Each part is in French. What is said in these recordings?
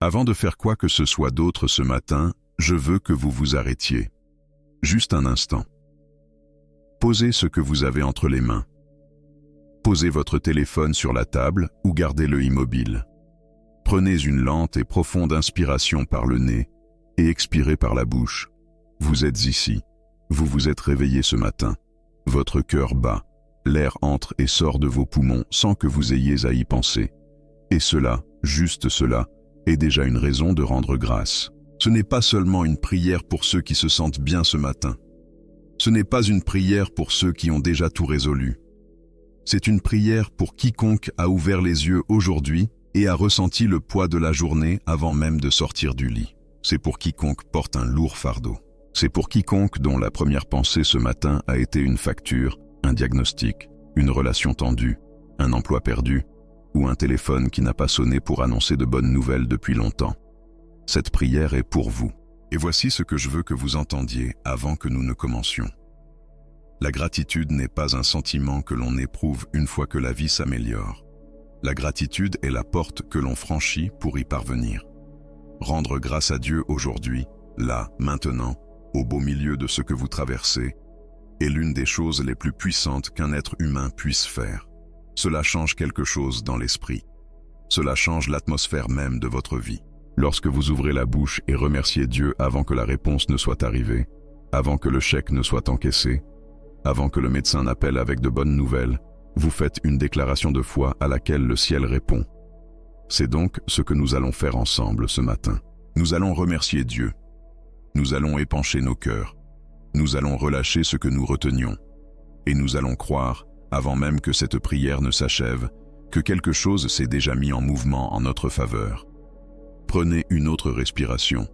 Avant de faire quoi que ce soit d'autre ce matin, je veux que vous vous arrêtiez. Juste un instant. Posez ce que vous avez entre les mains. Posez votre téléphone sur la table ou gardez-le immobile. Prenez une lente et profonde inspiration par le nez et expirez par la bouche. Vous êtes ici. Vous vous êtes réveillé ce matin. Votre cœur bat. L'air entre et sort de vos poumons sans que vous ayez à y penser. Et cela, juste cela, est déjà une raison de rendre grâce. Ce n'est pas seulement une prière pour ceux qui se sentent bien ce matin. Ce n'est pas une prière pour ceux qui ont déjà tout résolu. C'est une prière pour quiconque a ouvert les yeux aujourd'hui et a ressenti le poids de la journée avant même de sortir du lit. C'est pour quiconque porte un lourd fardeau. C'est pour quiconque dont la première pensée ce matin a été une facture, un diagnostic, une relation tendue, un emploi perdu, ou un téléphone qui n'a pas sonné pour annoncer de bonnes nouvelles depuis longtemps. Cette prière est pour vous. Et voici ce que je veux que vous entendiez avant que nous ne commencions. La gratitude n'est pas un sentiment que l'on éprouve une fois que la vie s'améliore. La gratitude est la porte que l'on franchit pour y parvenir. Rendre grâce à Dieu aujourd'hui, là, maintenant, au beau milieu de ce que vous traversez, est l'une des choses les plus puissantes qu'un être humain puisse faire. Cela change quelque chose dans l'esprit. Cela change l'atmosphère même de votre vie. Lorsque vous ouvrez la bouche et remerciez Dieu avant que la réponse ne soit arrivée, avant que le chèque ne soit encaissé, avant que le médecin n'appelle avec de bonnes nouvelles, vous faites une déclaration de foi à laquelle le ciel répond. C'est donc ce que nous allons faire ensemble ce matin. Nous allons remercier Dieu. Nous allons épancher nos cœurs. Nous allons relâcher ce que nous retenions. Et nous allons croire, avant même que cette prière ne s'achève, que quelque chose s'est déjà mis en mouvement en notre faveur. Prenez une autre respiration.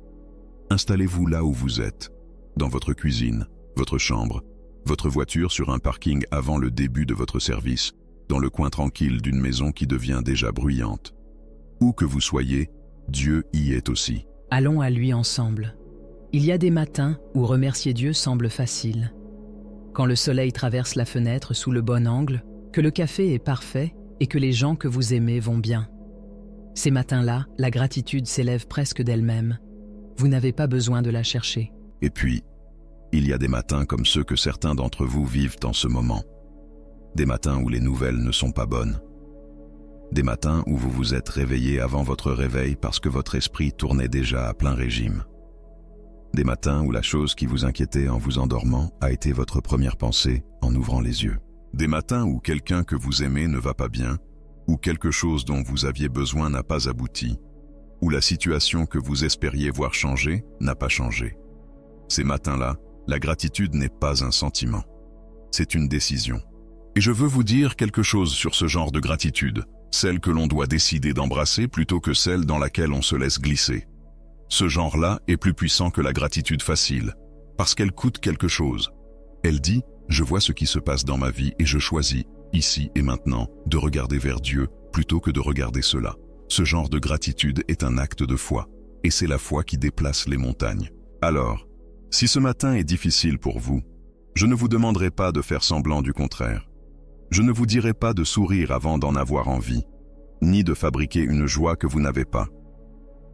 Installez-vous là où vous êtes, dans votre cuisine, votre chambre, votre voiture sur un parking avant le début de votre service, dans le coin tranquille d'une maison qui devient déjà bruyante. Où que vous soyez, Dieu y est aussi. Allons à lui ensemble. Il y a des matins où remercier Dieu semble facile. Quand le soleil traverse la fenêtre sous le bon angle, que le café est parfait et que les gens que vous aimez vont bien. Ces matins-là, la gratitude s'élève presque d'elle-même. Vous n'avez pas besoin de la chercher. Et puis, il y a des matins comme ceux que certains d'entre vous vivent en ce moment. Des matins où les nouvelles ne sont pas bonnes. Des matins où vous vous êtes réveillé avant votre réveil parce que votre esprit tournait déjà à plein régime. Des matins où la chose qui vous inquiétait en vous endormant a été votre première pensée en ouvrant les yeux. Des matins où quelqu'un que vous aimez ne va pas bien, ou quelque chose dont vous aviez besoin n'a pas abouti, ou la situation que vous espériez voir changer n'a pas changé. Ces matins-là, la gratitude n'est pas un sentiment. C'est une décision. Et je veux vous dire quelque chose sur ce genre de gratitude, celle que l'on doit décider d'embrasser plutôt que celle dans laquelle on se laisse glisser. Ce genre-là est plus puissant que la gratitude facile, parce qu'elle coûte quelque chose. Elle dit « Je vois ce qui se passe dans ma vie et je choisis, ici et maintenant, de regarder vers Dieu plutôt que de regarder cela. » Ce genre de gratitude est un acte de foi, et c'est la foi qui déplace les montagnes. Alors, si ce matin est difficile pour vous, je ne vous demanderai pas de faire semblant du contraire. Je ne vous dirai pas de sourire avant d'en avoir envie, ni de fabriquer une joie que vous n'avez pas.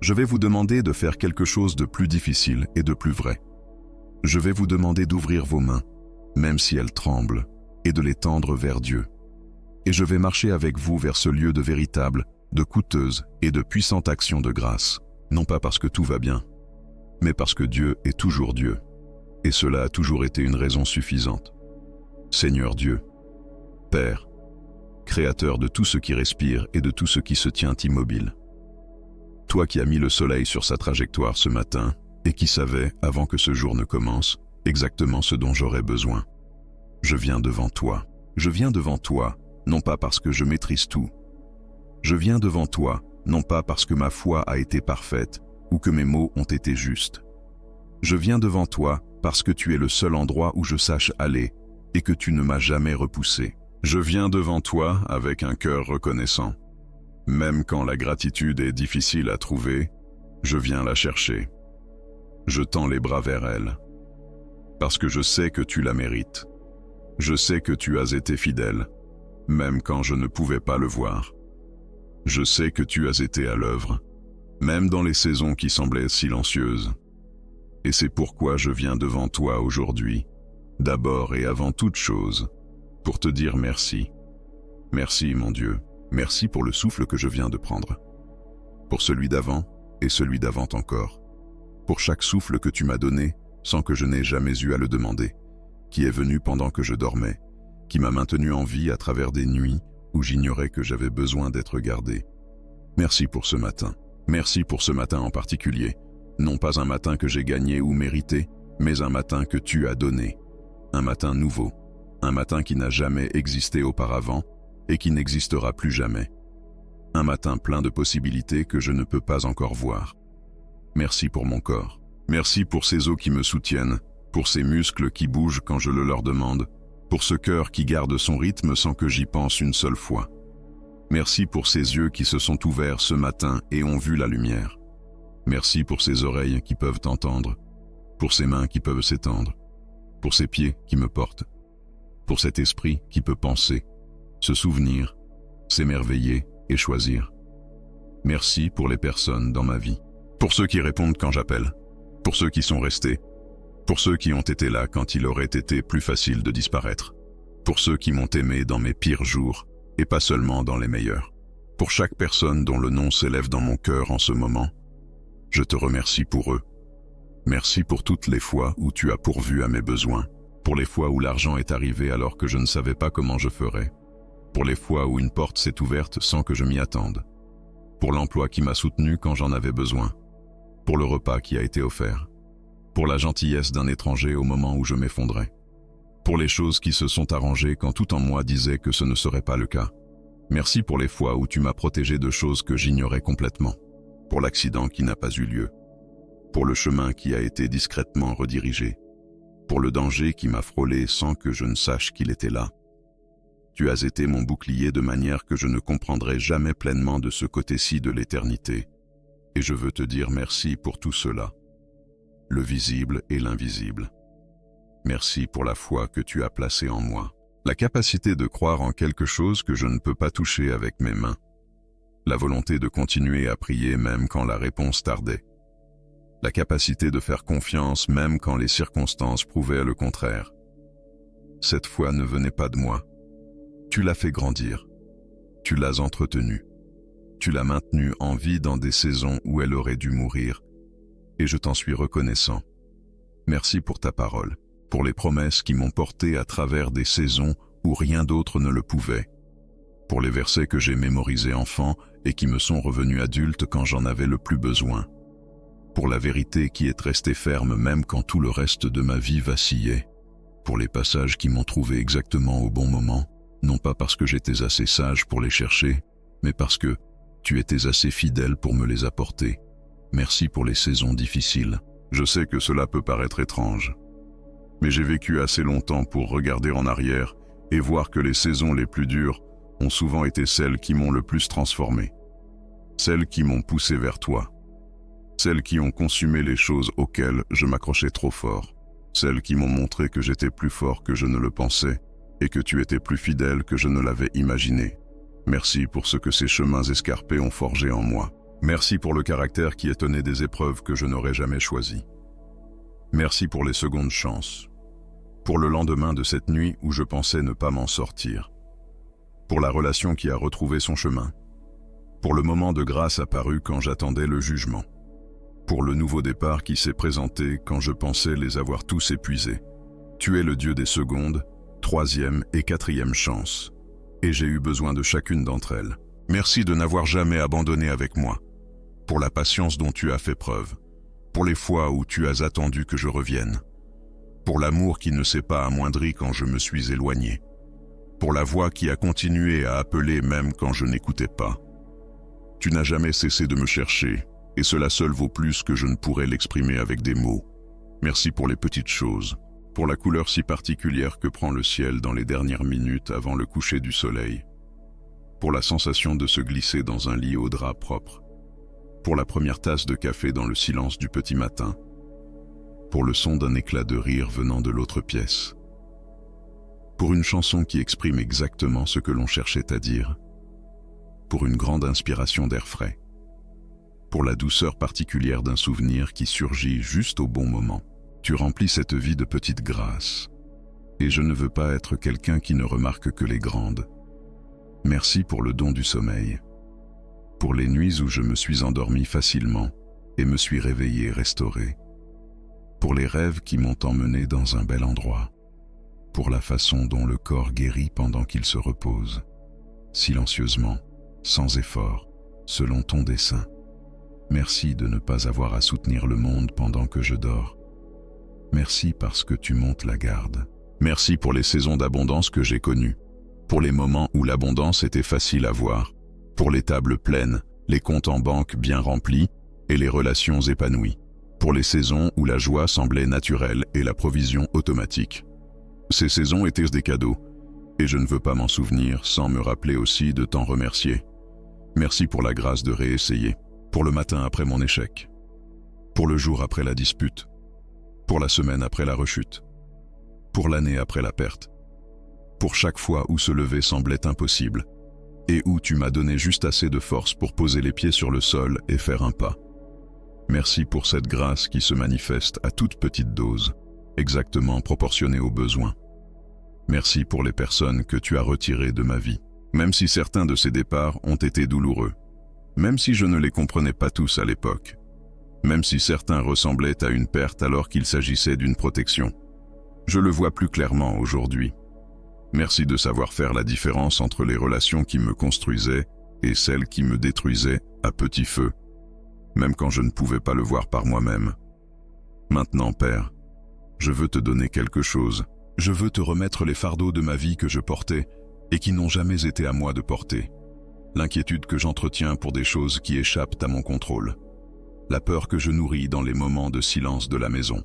Je vais vous demander de faire quelque chose de plus difficile et de plus vrai. Je vais vous demander d'ouvrir vos mains, même si elles tremblent, et de les tendre vers Dieu. Et je vais marcher avec vous vers ce lieu de véritable, de coûteuse et de puissante action de grâce, non pas parce que tout va bien, mais parce que Dieu est toujours Dieu, et cela a toujours été une raison suffisante. Seigneur Dieu, Père, Créateur de tout ce qui respire et de tout ce qui se tient immobile. Toi qui as mis le soleil sur sa trajectoire ce matin et qui savais, avant que ce jour ne commence, exactement ce dont j'aurais besoin. Je viens devant toi. Je viens devant toi, non pas parce que je maîtrise tout. Je viens devant toi, non pas parce que ma foi a été parfaite ou que mes mots ont été justes. Je viens devant toi parce que tu es le seul endroit où je sache aller et que tu ne m'as jamais repoussé. Je viens devant toi avec un cœur reconnaissant. Même quand la gratitude est difficile à trouver, je viens la chercher. Je tends les bras vers elle, parce que je sais que tu la mérites. Je sais que tu as été fidèle, même quand je ne pouvais pas le voir. Je sais que tu as été à l'œuvre, même dans les saisons qui semblaient silencieuses. Et c'est pourquoi je viens devant toi aujourd'hui, d'abord et avant toute chose, pour te dire merci. Merci, mon Dieu, merci pour le souffle que je viens de prendre, pour celui d'avant et celui d'avant encore, pour chaque souffle que tu m'as donné sans que je n'ai jamais eu à le demander, qui est venu pendant que je dormais, qui m'a maintenu en vie à travers des nuits où j'ignorais que j'avais besoin d'être gardé. Merci pour ce matin. Merci pour ce matin en particulier. Non pas un matin que j'ai gagné ou mérité, mais un matin que tu as donné. Un matin nouveau. Un matin qui n'a jamais existé auparavant et qui n'existera plus jamais. Un matin plein de possibilités que je ne peux pas encore voir. Merci pour mon corps. Merci pour ces os qui me soutiennent, pour ces muscles qui bougent quand je le leur demande, pour ce cœur qui garde son rythme sans que j'y pense une seule fois. Merci pour ces yeux qui se sont ouverts ce matin et ont vu la lumière. Merci pour ces oreilles qui peuvent entendre, pour ces mains qui peuvent s'étendre, pour ces pieds qui me portent, pour cet esprit qui peut penser, se souvenir, s'émerveiller et choisir. Merci pour les personnes dans ma vie, pour ceux qui répondent quand j'appelle, pour ceux qui sont restés, pour ceux qui ont été là quand il aurait été plus facile de disparaître, pour ceux qui m'ont aimé dans mes pires jours et pas seulement dans les meilleurs. Pour chaque personne dont le nom s'élève dans mon cœur en ce moment, je te remercie pour eux. Merci pour toutes les fois où tu as pourvu à mes besoins, pour les fois où l'argent est arrivé alors que je ne savais pas comment je ferais, pour les fois où une porte s'est ouverte sans que je m'y attende, pour l'emploi qui m'a soutenu quand j'en avais besoin, pour le repas qui a été offert, pour la gentillesse d'un étranger au moment où je m'effondrais, pour les choses qui se sont arrangées quand tout en moi disait que ce ne serait pas le cas. Merci pour les fois où tu m'as protégé de choses que j'ignorais complètement, pour l'accident qui n'a pas eu lieu, pour le chemin qui a été discrètement redirigé, pour le danger qui m'a frôlé sans que je ne sache qu'il était là. Tu as été mon bouclier de manière que je ne comprendrai jamais pleinement de ce côté-ci de l'éternité, et je veux te dire merci pour tout cela, le visible et l'invisible. Merci pour la foi que tu as placée en moi, la capacité de croire en quelque chose que je ne peux pas toucher avec mes mains, la volonté de continuer à prier même quand la réponse tardait, la capacité de faire confiance même quand les circonstances prouvaient le contraire. Cette foi ne venait pas de moi. Tu l'as fait grandir. Tu l'as entretenue. Tu l'as maintenue en vie dans des saisons où elle aurait dû mourir, et je t'en suis reconnaissant. Merci pour ta parole, pour les promesses qui m'ont porté à travers des saisons où rien d'autre ne le pouvait, pour les versets que j'ai mémorisés enfant et qui me sont revenus adulte quand j'en avais le plus besoin, pour la vérité qui est restée ferme même quand tout le reste de ma vie vacillait, pour les passages qui m'ont trouvé exactement au bon moment, non pas parce que j'étais assez sage pour les chercher, mais parce que tu étais assez fidèle pour me les apporter. Merci pour les saisons difficiles. Je sais que cela peut paraître étrange, mais j'ai vécu assez longtemps pour regarder en arrière et voir que les saisons les plus dures ont souvent été celles qui m'ont le plus transformé, celles qui m'ont poussé vers toi, celles qui ont consumé les choses auxquelles je m'accrochais trop fort, celles qui m'ont montré que j'étais plus fort que je ne le pensais et que tu étais plus fidèle que je ne l'avais imaginé. Merci pour ce que ces chemins escarpés ont forgé en moi. Merci pour le caractère qui est né des épreuves que je n'aurais jamais choisies. Merci pour les secondes chances, pour le lendemain de cette nuit où je pensais ne pas m'en sortir, pour la relation qui a retrouvé son chemin, pour le moment de grâce apparu quand j'attendais le jugement, pour le nouveau départ qui s'est présenté quand je pensais les avoir tous épuisés. Tu es le Dieu des secondes, troisième et quatrième chances, et j'ai eu besoin de chacune d'entre elles. Merci de n'avoir jamais abandonné avec moi, pour la patience dont tu as fait preuve, pour les fois où tu as attendu que je revienne, pour l'amour qui ne s'est pas amoindri quand je me suis éloigné, pour la voix qui a continué à appeler même quand je n'écoutais pas. Tu n'as jamais cessé de me chercher, et cela seul vaut plus que je ne pourrais l'exprimer avec des mots. Merci pour les petites choses, pour la couleur si particulière que prend le ciel dans les dernières minutes avant le coucher du soleil, pour la sensation de se glisser dans un lit au drap propre, pour la première tasse de café dans le silence du petit matin, pour le son d'un éclat de rire venant de l'autre pièce, pour une chanson qui exprime exactement ce que l'on cherchait à dire, pour une grande inspiration d'air frais, pour la douceur particulière d'un souvenir qui surgit juste au bon moment. Tu remplis cette vie de petites grâces. Et je ne veux pas être quelqu'un qui ne remarque que les grandes. Merci pour le don du sommeil. Pour les nuits où je me suis endormi facilement et me suis réveillé restauré. Pour les rêves qui m'ont emmené dans un bel endroit. Pour la façon dont le corps guérit pendant qu'il se repose. Silencieusement, sans effort, selon ton dessein. Merci de ne pas avoir à soutenir le monde pendant que je dors. Merci parce que tu montes la garde. Merci pour les saisons d'abondance que j'ai connues. Pour les moments où l'abondance était facile à voir. Pour les tables pleines, les comptes en banque bien remplis et les relations épanouies. Pour les saisons où la joie semblait naturelle et la provision automatique. Ces saisons étaient des cadeaux, et je ne veux pas m'en souvenir sans me rappeler aussi de t'en remercier. Merci pour la grâce de réessayer, pour le matin après mon échec, pour le jour après la dispute, pour la semaine après la rechute, pour l'année après la perte, pour chaque fois où se lever semblait impossible, et où tu m'as donné juste assez de force pour poser les pieds sur le sol et faire un pas. Merci pour cette grâce qui se manifeste à toute petite dose, exactement proportionnée aux besoins. Merci pour les personnes que tu as retirées de ma vie, même si certains de ces départs ont été douloureux, même si je ne les comprenais pas tous à l'époque, même si certains ressemblaient à une perte alors qu'il s'agissait d'une protection. Je le vois plus clairement aujourd'hui. Merci de savoir faire la différence entre les relations qui me construisaient et celles qui me détruisaient à petit feu, même quand je ne pouvais pas le voir par moi-même. Maintenant, Père, je veux te donner quelque chose. Je veux te remettre les fardeaux de ma vie que je portais et qui n'ont jamais été à moi de porter. L'inquiétude que j'entretiens pour des choses qui échappent à mon contrôle. La peur que je nourris dans les moments de silence de la maison.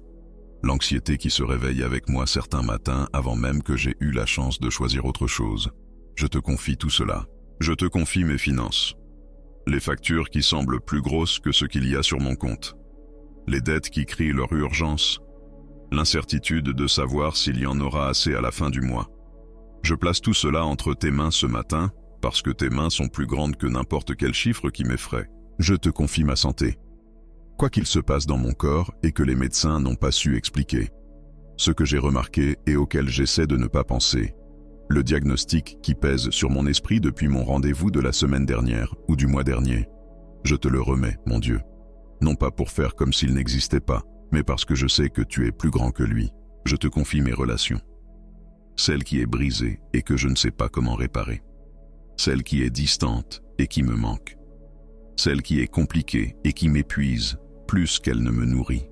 L'anxiété qui se réveille avec moi certains matins avant même que j'ai eu la chance de choisir autre chose. Je te confie tout cela. Je te confie mes finances. Les factures qui semblent plus grosses que ce qu'il y a sur mon compte. Les dettes qui crient leur urgence. L'incertitude de savoir s'il y en aura assez à la fin du mois. Je place tout cela entre tes mains ce matin, parce que tes mains sont plus grandes que n'importe quel chiffre qui m'effraie. Je te confie ma santé. Quoi qu'il se passe dans mon corps et que les médecins n'ont pas su expliquer. Ce que j'ai remarqué et auquel j'essaie de ne pas penser. Le diagnostic qui pèse sur mon esprit depuis mon rendez-vous de la semaine dernière ou du mois dernier. Je te le remets, mon Dieu. Non pas pour faire comme s'il n'existait pas, mais parce que je sais que tu es plus grand que lui. Je te confie mes relations. Celle qui est brisée et que je ne sais pas comment réparer. Celle qui est distante et qui me manque. Celle qui est compliquée et qui m'épuise plus qu'elle ne me nourrit.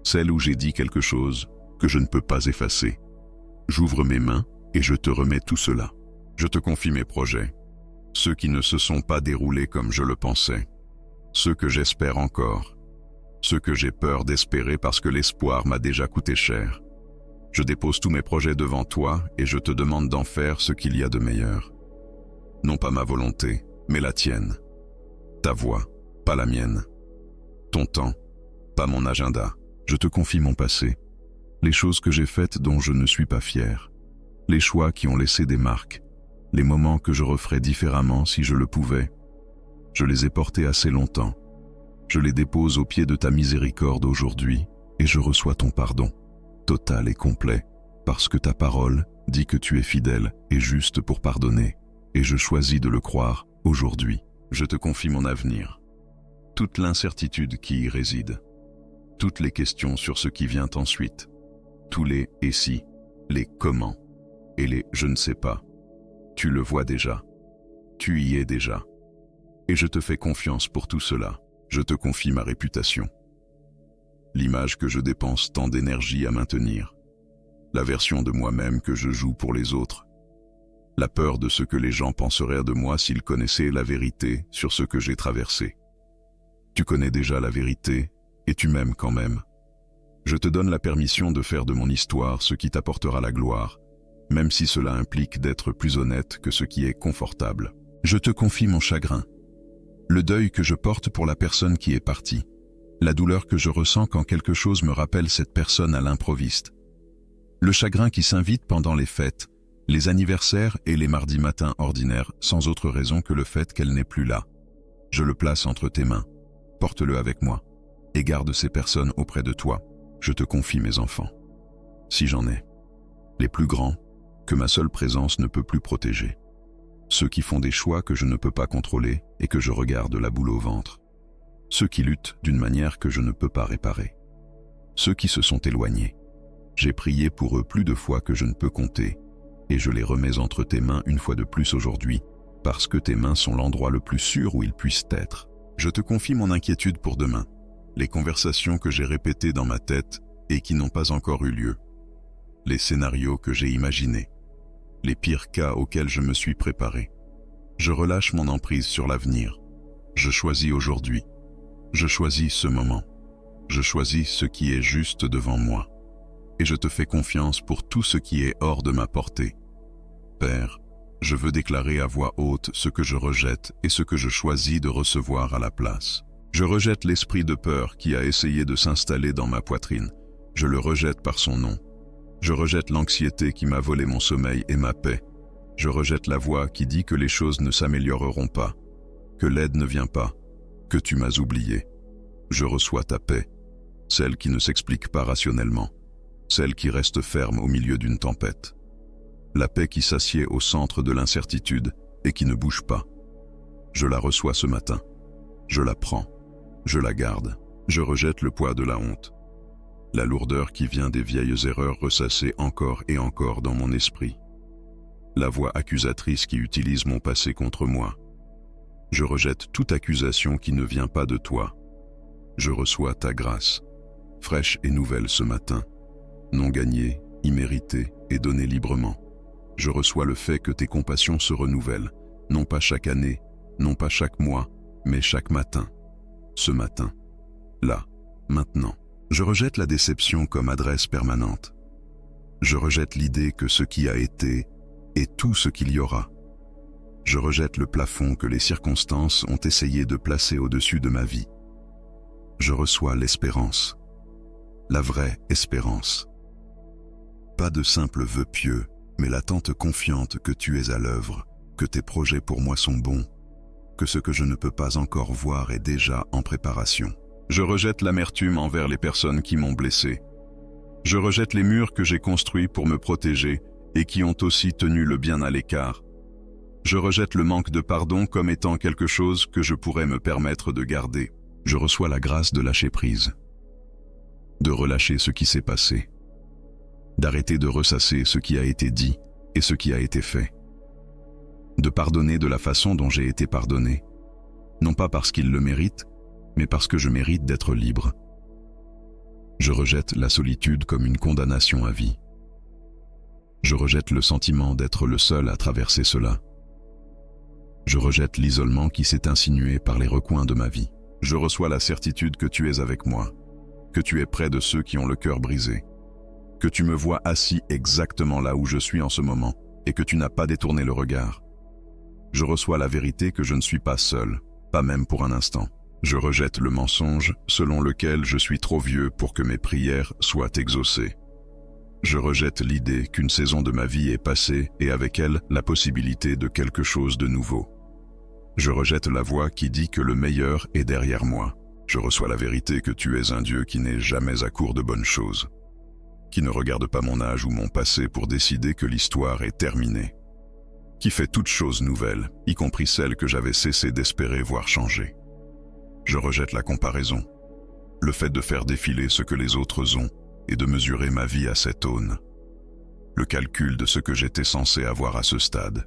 Celle où j'ai dit quelque chose que je ne peux pas effacer. J'ouvre mes mains et je te remets tout cela. Je te confie mes projets, ceux qui ne se sont pas déroulés comme je le pensais, ceux que j'espère encore, ceux que j'ai peur d'espérer parce que l'espoir m'a déjà coûté cher. Je dépose tous mes projets devant toi et je te demande d'en faire ce qu'il y a de meilleur. Non pas ma volonté, mais la tienne. Ta voix, pas la mienne. Ton temps, pas mon agenda. Je te confie mon passé, les choses que j'ai faites dont je ne suis pas fier, les choix qui ont laissé des marques, les moments que je referais différemment si je le pouvais. Je les ai portés assez longtemps. Je les dépose au pied de ta miséricorde aujourd'hui et je reçois ton pardon, total et complet, parce que ta parole dit que tu es fidèle et juste pour pardonner, et je choisis de le croire aujourd'hui. Je te confie mon avenir, toute l'incertitude qui y réside, toutes les questions sur ce qui vient ensuite, tous les « et si », les « comment » et les « je ne sais pas ». Tu le vois déjà, tu y es déjà, et je te fais confiance pour tout cela. Je te confie ma réputation, l'image que je dépense tant d'énergie à maintenir, la version de moi-même que je joue pour les autres, la peur de ce que les gens penseraient de moi s'ils connaissaient la vérité sur ce que j'ai traversé. Tu connais déjà la vérité et tu m'aimes quand même. Je te donne la permission de faire de mon histoire ce qui t'apportera la gloire, même si cela implique d'être plus honnête que ce qui est confortable. Je te confie mon chagrin, le deuil que je porte pour la personne qui est partie, la douleur que je ressens quand quelque chose me rappelle cette personne à l'improviste, le chagrin qui s'invite pendant les fêtes, les anniversaires et les mardis matins ordinaires sans autre raison que le fait qu'elle n'est plus là. Je le place entre tes mains. porte-le avec moi, et garde ces personnes auprès de toi. Je te confie mes enfants, si j'en ai. Les plus grands, que ma seule présence ne peut plus protéger. Ceux qui font des choix que je ne peux pas contrôler et que je regarde la boule au ventre. Ceux qui luttent d'une manière que je ne peux pas réparer. Ceux qui se sont éloignés. J'ai prié pour eux plus de fois que je ne peux compter, et je les remets entre tes mains une fois de plus aujourd'hui, parce que tes mains sont l'endroit le plus sûr où ils puissent être. Je te confie mon inquiétude pour demain, les conversations que j'ai répétées dans ma tête et qui n'ont pas encore eu lieu, les scénarios que j'ai imaginés, les pires cas auxquels je me suis préparé. Je relâche mon emprise sur l'avenir. Je choisis aujourd'hui. Je choisis ce moment. Je choisis ce qui est juste devant moi. Et je te fais confiance pour tout ce qui est hors de ma portée. Père, je veux déclarer à voix haute ce que je rejette et ce que je choisis de recevoir à la place. Je rejette l'esprit de peur qui a essayé de s'installer dans ma poitrine. Je le rejette par son nom. Je rejette l'anxiété qui m'a volé mon sommeil et ma paix. Je rejette la voix qui dit que les choses ne s'amélioreront pas, que l'aide ne vient pas, que tu m'as oublié. Je reçois ta paix, celle qui ne s'explique pas rationnellement, celle qui reste ferme au milieu d'une tempête. La paix qui s'assied au centre de l'incertitude et qui ne bouge pas. Je la reçois ce matin. Je la prends. Je la garde. Je rejette le poids de la honte. La lourdeur qui vient des vieilles erreurs ressassées encore et encore dans mon esprit. La voix accusatrice qui utilise mon passé contre moi. Je rejette toute accusation qui ne vient pas de toi. Je reçois ta grâce, fraîche et nouvelle ce matin, non gagnée, imméritée et donnée librement. Je reçois le fait que tes compassions se renouvellent, non pas chaque année, non pas chaque mois, mais chaque matin. Ce matin, là, maintenant. Je rejette la déception comme adresse permanente. Je rejette l'idée que ce qui a été est tout ce qu'il y aura. Je rejette le plafond que les circonstances ont essayé de placer au-dessus de ma vie. Je reçois l'espérance, la vraie espérance. Pas de simples vœux pieux, mais l'attente confiante que tu es à l'œuvre, que tes projets pour moi sont bons, que ce que je ne peux pas encore voir est déjà en préparation. Je rejette l'amertume envers les personnes qui m'ont blessé. Je rejette les murs que j'ai construits pour me protéger et qui ont aussi tenu le bien à l'écart. Je rejette le manque de pardon comme étant quelque chose que je pourrais me permettre de garder. Je reçois la grâce de lâcher prise, de relâcher ce qui s'est passé, d'arrêter de ressasser ce qui a été dit et ce qui a été fait, de pardonner de la façon dont j'ai été pardonné, non pas parce qu'il le mérite, mais parce que je mérite d'être libre. Je rejette la solitude comme une condamnation à vie. Je rejette le sentiment d'être le seul à traverser cela. Je rejette l'isolement qui s'est insinué par les recoins de ma vie. Je reçois la certitude que tu es avec moi, que tu es près de ceux qui ont le cœur brisé, que tu me vois assis exactement là où je suis en ce moment et que tu n'as pas détourné le regard. Je reçois la vérité que je ne suis pas seul, pas même pour un instant. Je rejette le mensonge selon lequel je suis trop vieux pour que mes prières soient exaucées. Je rejette l'idée qu'une saison de ma vie est passée et avec elle la possibilité de quelque chose de nouveau. Je rejette la voix qui dit que le meilleur est derrière moi. Je reçois la vérité que tu es un Dieu qui n'est jamais à court de bonnes choses, qui ne regarde pas mon âge ou mon passé pour décider que l'histoire est terminée, qui fait toutes choses nouvelles, y compris celles que j'avais cessé d'espérer voir changer. Je rejette la comparaison, le fait de faire défiler ce que les autres ont et de mesurer ma vie à cette aune, le calcul de ce que j'étais censé avoir à ce stade,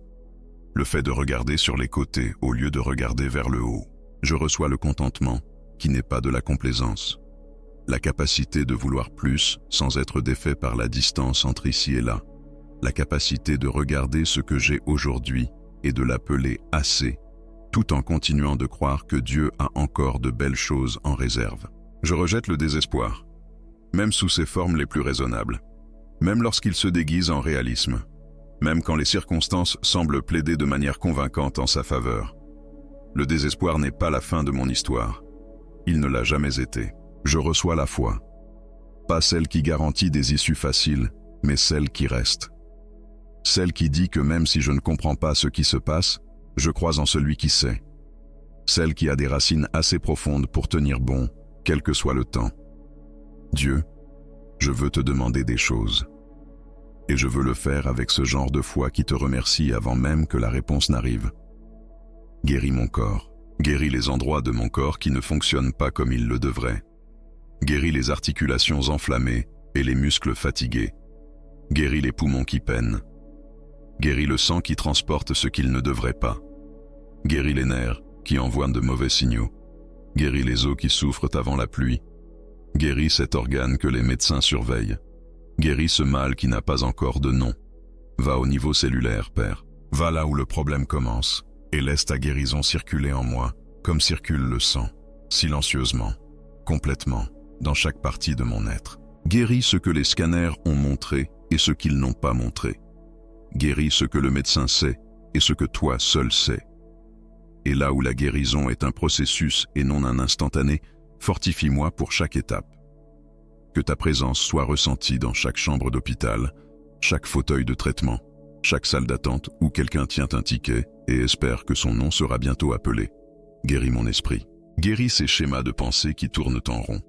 le fait de regarder sur les côtés au lieu de regarder vers le haut. Je reçois le contentement qui n'est pas de la complaisance, la capacité de vouloir plus sans être défait par la distance entre ici et là, la capacité de regarder ce que j'ai aujourd'hui et de l'appeler assez, tout en continuant de croire que Dieu a encore de belles choses en réserve. Je rejette le désespoir, même sous ses formes les plus raisonnables, même lorsqu'il se déguise en réalisme, même quand les circonstances semblent plaider de manière convaincante en sa faveur. Le désespoir n'est pas la fin de mon histoire. Il ne l'a jamais été. Je reçois la foi, pas celle qui garantit des issues faciles, mais celle qui reste. Celle qui dit que même si je ne comprends pas ce qui se passe, je crois en celui qui sait. celle qui a des racines assez profondes pour tenir bon, quel que soit le temps. Dieu, je veux te demander des choses. Et je veux le faire avec ce genre de foi qui te remercie avant même que la réponse n'arrive. Guéris mon corps, guéris les endroits de mon corps qui ne fonctionnent pas comme ils le devraient. Guéris les articulations enflammées et les muscles fatigués. Guéris les poumons qui peinent. Guéris le sang qui transporte ce qu'il ne devrait pas. Guéris les nerfs qui envoient de mauvais signaux. Guéris les os qui souffrent avant la pluie. Guéris cet organe que les médecins surveillent. Guéris ce mal qui n'a pas encore de nom. Va au niveau cellulaire, Père. Va là où le problème commence et laisse ta guérison circuler en moi, comme circule le sang, silencieusement, complètement, dans chaque partie de mon être. Guéris ce que les scanners ont montré et ce qu'ils n'ont pas montré. Guéris ce que le médecin sait et ce que toi seul sais. Et là où la guérison est un processus et non un instantané, fortifie-moi pour chaque étape. Que ta présence soit ressentie dans chaque chambre d'hôpital, chaque fauteuil de traitement, chaque salle d'attente où quelqu'un tient un ticket et espère que son nom sera bientôt appelé. Guéris mon esprit. Guéris ces schémas de pensée qui tournent en rond,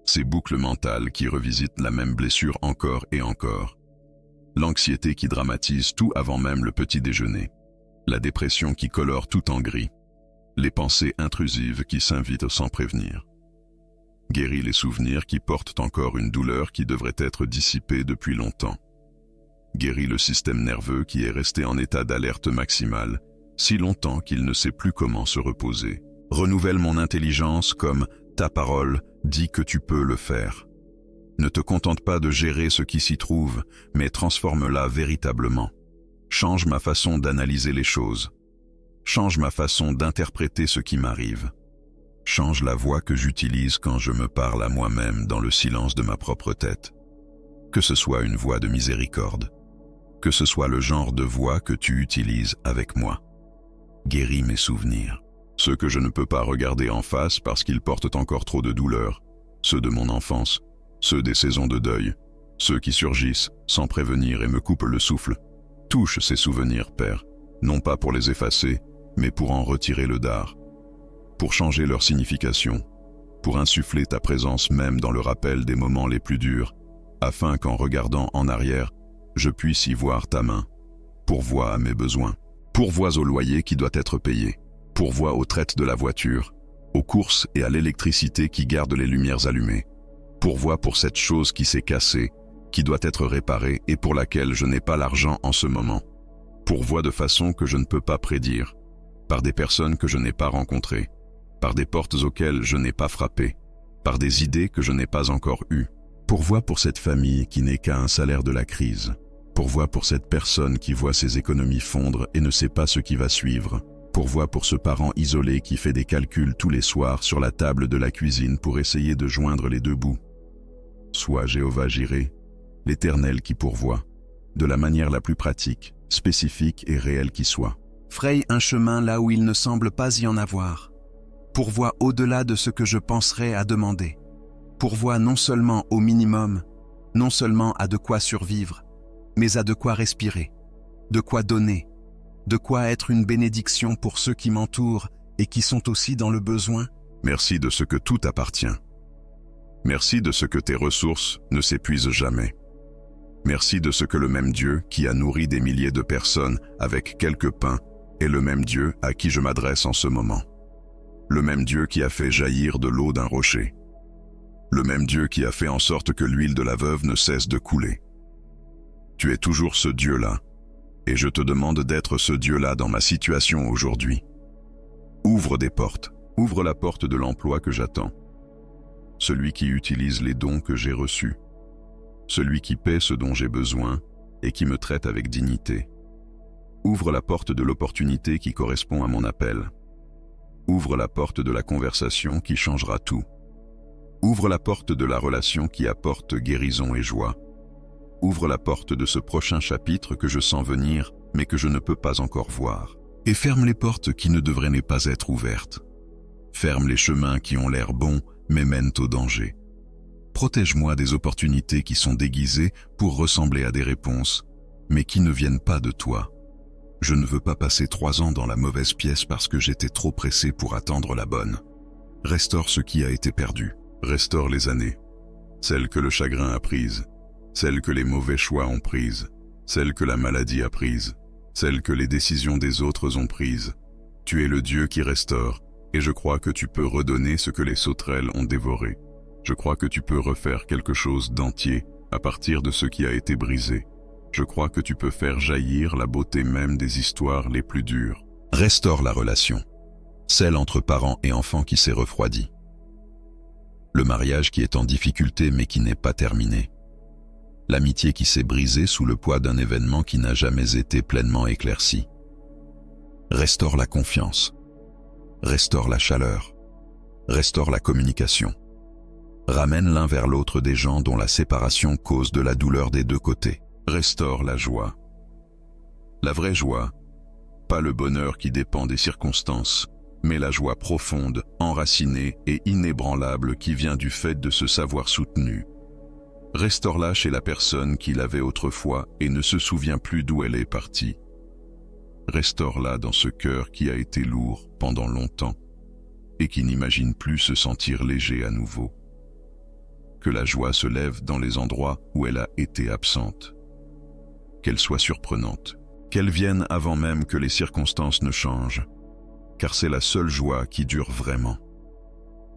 ces boucles mentales qui revisitent la même blessure encore et encore, l'anxiété qui dramatise tout avant même le petit déjeuner, la dépression qui colore tout en gris, les pensées intrusives qui s'invitent sans prévenir. Guéris les souvenirs qui portent encore une douleur qui devrait être dissipée depuis longtemps. Guéris le système nerveux qui est resté en état d'alerte maximale, si longtemps qu'il ne sait plus comment se reposer. Renouvelle mon intelligence comme ta parole dit que tu peux le faire. Ne te contente pas de gérer ce qui s'y trouve, mais transforme-la véritablement. Change ma façon d'analyser les choses. Change ma façon d'interpréter ce qui m'arrive. Change la voix que j'utilise quand je me parle à moi-même dans le silence de ma propre tête. Que ce soit une voix de miséricorde. Que ce soit le genre de voix que tu utilises avec moi. Guéris mes souvenirs. Ceux que je ne peux pas regarder en face parce qu'ils portent encore trop de douleur. Ceux de mon enfance. Ceux des saisons de deuil. Ceux qui surgissent sans prévenir et me coupent le souffle. Touche ces souvenirs, Père. Non pas pour les effacer, mais pour en retirer le dard. Pour changer leur signification, pour insuffler ta présence même dans le rappel des moments les plus durs, afin qu'en regardant en arrière, je puisse y voir ta main. Pourvois à mes besoins, pourvois au loyer qui doit être payé, pourvois aux traites de la voiture, aux courses et à l'électricité qui garde les lumières allumées, pourvois pour cette chose qui s'est cassée, qui doit être réparée et pour laquelle je n'ai pas l'argent en ce moment, pourvois de façon que je ne peux pas prédire, par des personnes que je n'ai pas rencontrées, par des portes auxquelles je n'ai pas frappé, par des idées que je n'ai pas encore eues. Pourvois pour cette famille qui n'est qu'à un salaire de la crise. Pourvois pour cette personne qui voit ses économies fondre et ne sait pas ce qui va suivre. Pourvois pour ce parent isolé qui fait des calculs tous les soirs sur la table de la cuisine pour essayer de joindre les deux bouts. Sois Jéhovah Jireh, l'Éternel qui pourvoit, de la manière la plus pratique, spécifique et réelle qui soit. Fraye un chemin là où il ne semble pas y en avoir. Pourvois au-delà de ce que je penserais à demander. Pourvois non seulement au minimum, non seulement à de quoi survivre, mais à de quoi respirer, de quoi donner, de quoi être une bénédiction pour ceux qui m'entourent et qui sont aussi dans le besoin. Merci de ce que tout appartient. Merci de ce que tes ressources ne s'épuisent jamais. Merci de ce que le même Dieu qui a nourri des milliers de personnes avec quelques pains est le même Dieu à qui je m'adresse en ce moment. Le même Dieu qui a fait jaillir de l'eau d'un rocher. Le même Dieu qui a fait en sorte que l'huile de la veuve ne cesse de couler. Tu es toujours ce Dieu-là, et je te demande d'être ce Dieu-là dans ma situation aujourd'hui. Ouvre des portes, ouvre la porte de l'emploi que j'attends. Celui qui utilise les dons que j'ai reçus. Celui qui paie ce dont j'ai besoin et qui me traite avec dignité. Ouvre la porte de l'opportunité qui correspond à mon appel. Ouvre la porte de la conversation qui changera tout. Ouvre la porte de la relation qui apporte guérison et joie. Ouvre la porte de ce prochain chapitre que je sens venir, mais que je ne peux pas encore voir. Et ferme les portes qui ne devraient pas être ouvertes. Ferme les chemins qui ont l'air bons, mais mènent au danger. Protège-moi des opportunités qui sont déguisées pour ressembler à des réponses, mais qui ne viennent pas de toi. Je ne veux pas passer 3 ans dans la mauvaise pièce parce que j'étais trop pressé pour attendre la bonne. Restaure ce qui a été perdu. Restaure les années. Celles que le chagrin a prises. Celles que les mauvais choix ont prises. Celles que la maladie a prises. Celles que les décisions des autres ont prises. Tu es le Dieu qui restaure, et je crois que tu peux redonner ce que les sauterelles ont dévoré. Je crois que tu peux refaire quelque chose d'entier à partir de ce qui a été brisé. Je crois que tu peux faire jaillir la beauté même des histoires les plus dures. Restaure la relation, celle entre parents et enfants qui s'est refroidie. Le mariage qui est en difficulté mais qui n'est pas terminé. L'amitié qui s'est brisée sous le poids d'un événement qui n'a jamais été pleinement éclairci. Restaure la confiance. Restaure la chaleur. Restaure la communication. Ramène l'un vers l'autre des gens dont la séparation cause de la douleur des deux côtés. Restaure la joie. La vraie joie, pas le bonheur qui dépend des circonstances, mais la joie profonde, enracinée et inébranlable qui vient du fait de se savoir soutenu. Restaure-la chez la personne qui l'avait autrefois et ne se souvient plus d'où elle est partie. Restaure-la dans ce cœur qui a été lourd pendant longtemps et qui n'imagine plus se sentir léger à nouveau. Que la joie se lève dans les endroits où elle a été absente. Qu'elle soit surprenante, qu'elle vienne avant même que les circonstances ne changent, car c'est la seule joie qui dure vraiment.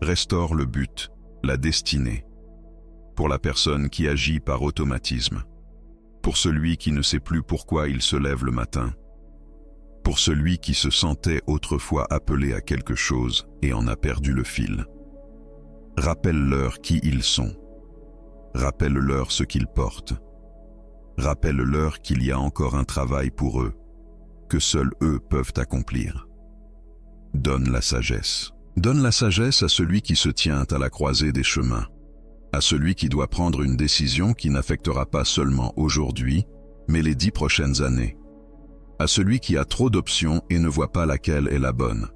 Restaure le but, la destinée, pour la personne qui agit par automatisme, pour celui qui ne sait plus pourquoi il se lève le matin, pour celui qui se sentait autrefois appelé à quelque chose et en a perdu le fil. Rappelle-leur qui ils sont, rappelle-leur ce qu'ils portent, rappelle-leur qu'il y a encore un travail pour eux, que seuls eux peuvent accomplir. Donne la sagesse. Donne la sagesse à celui qui se tient à la croisée des chemins, à celui qui doit prendre une décision qui n'affectera pas seulement aujourd'hui, mais les 10 prochaines années, à celui qui a trop d'options et ne voit pas laquelle est la bonne,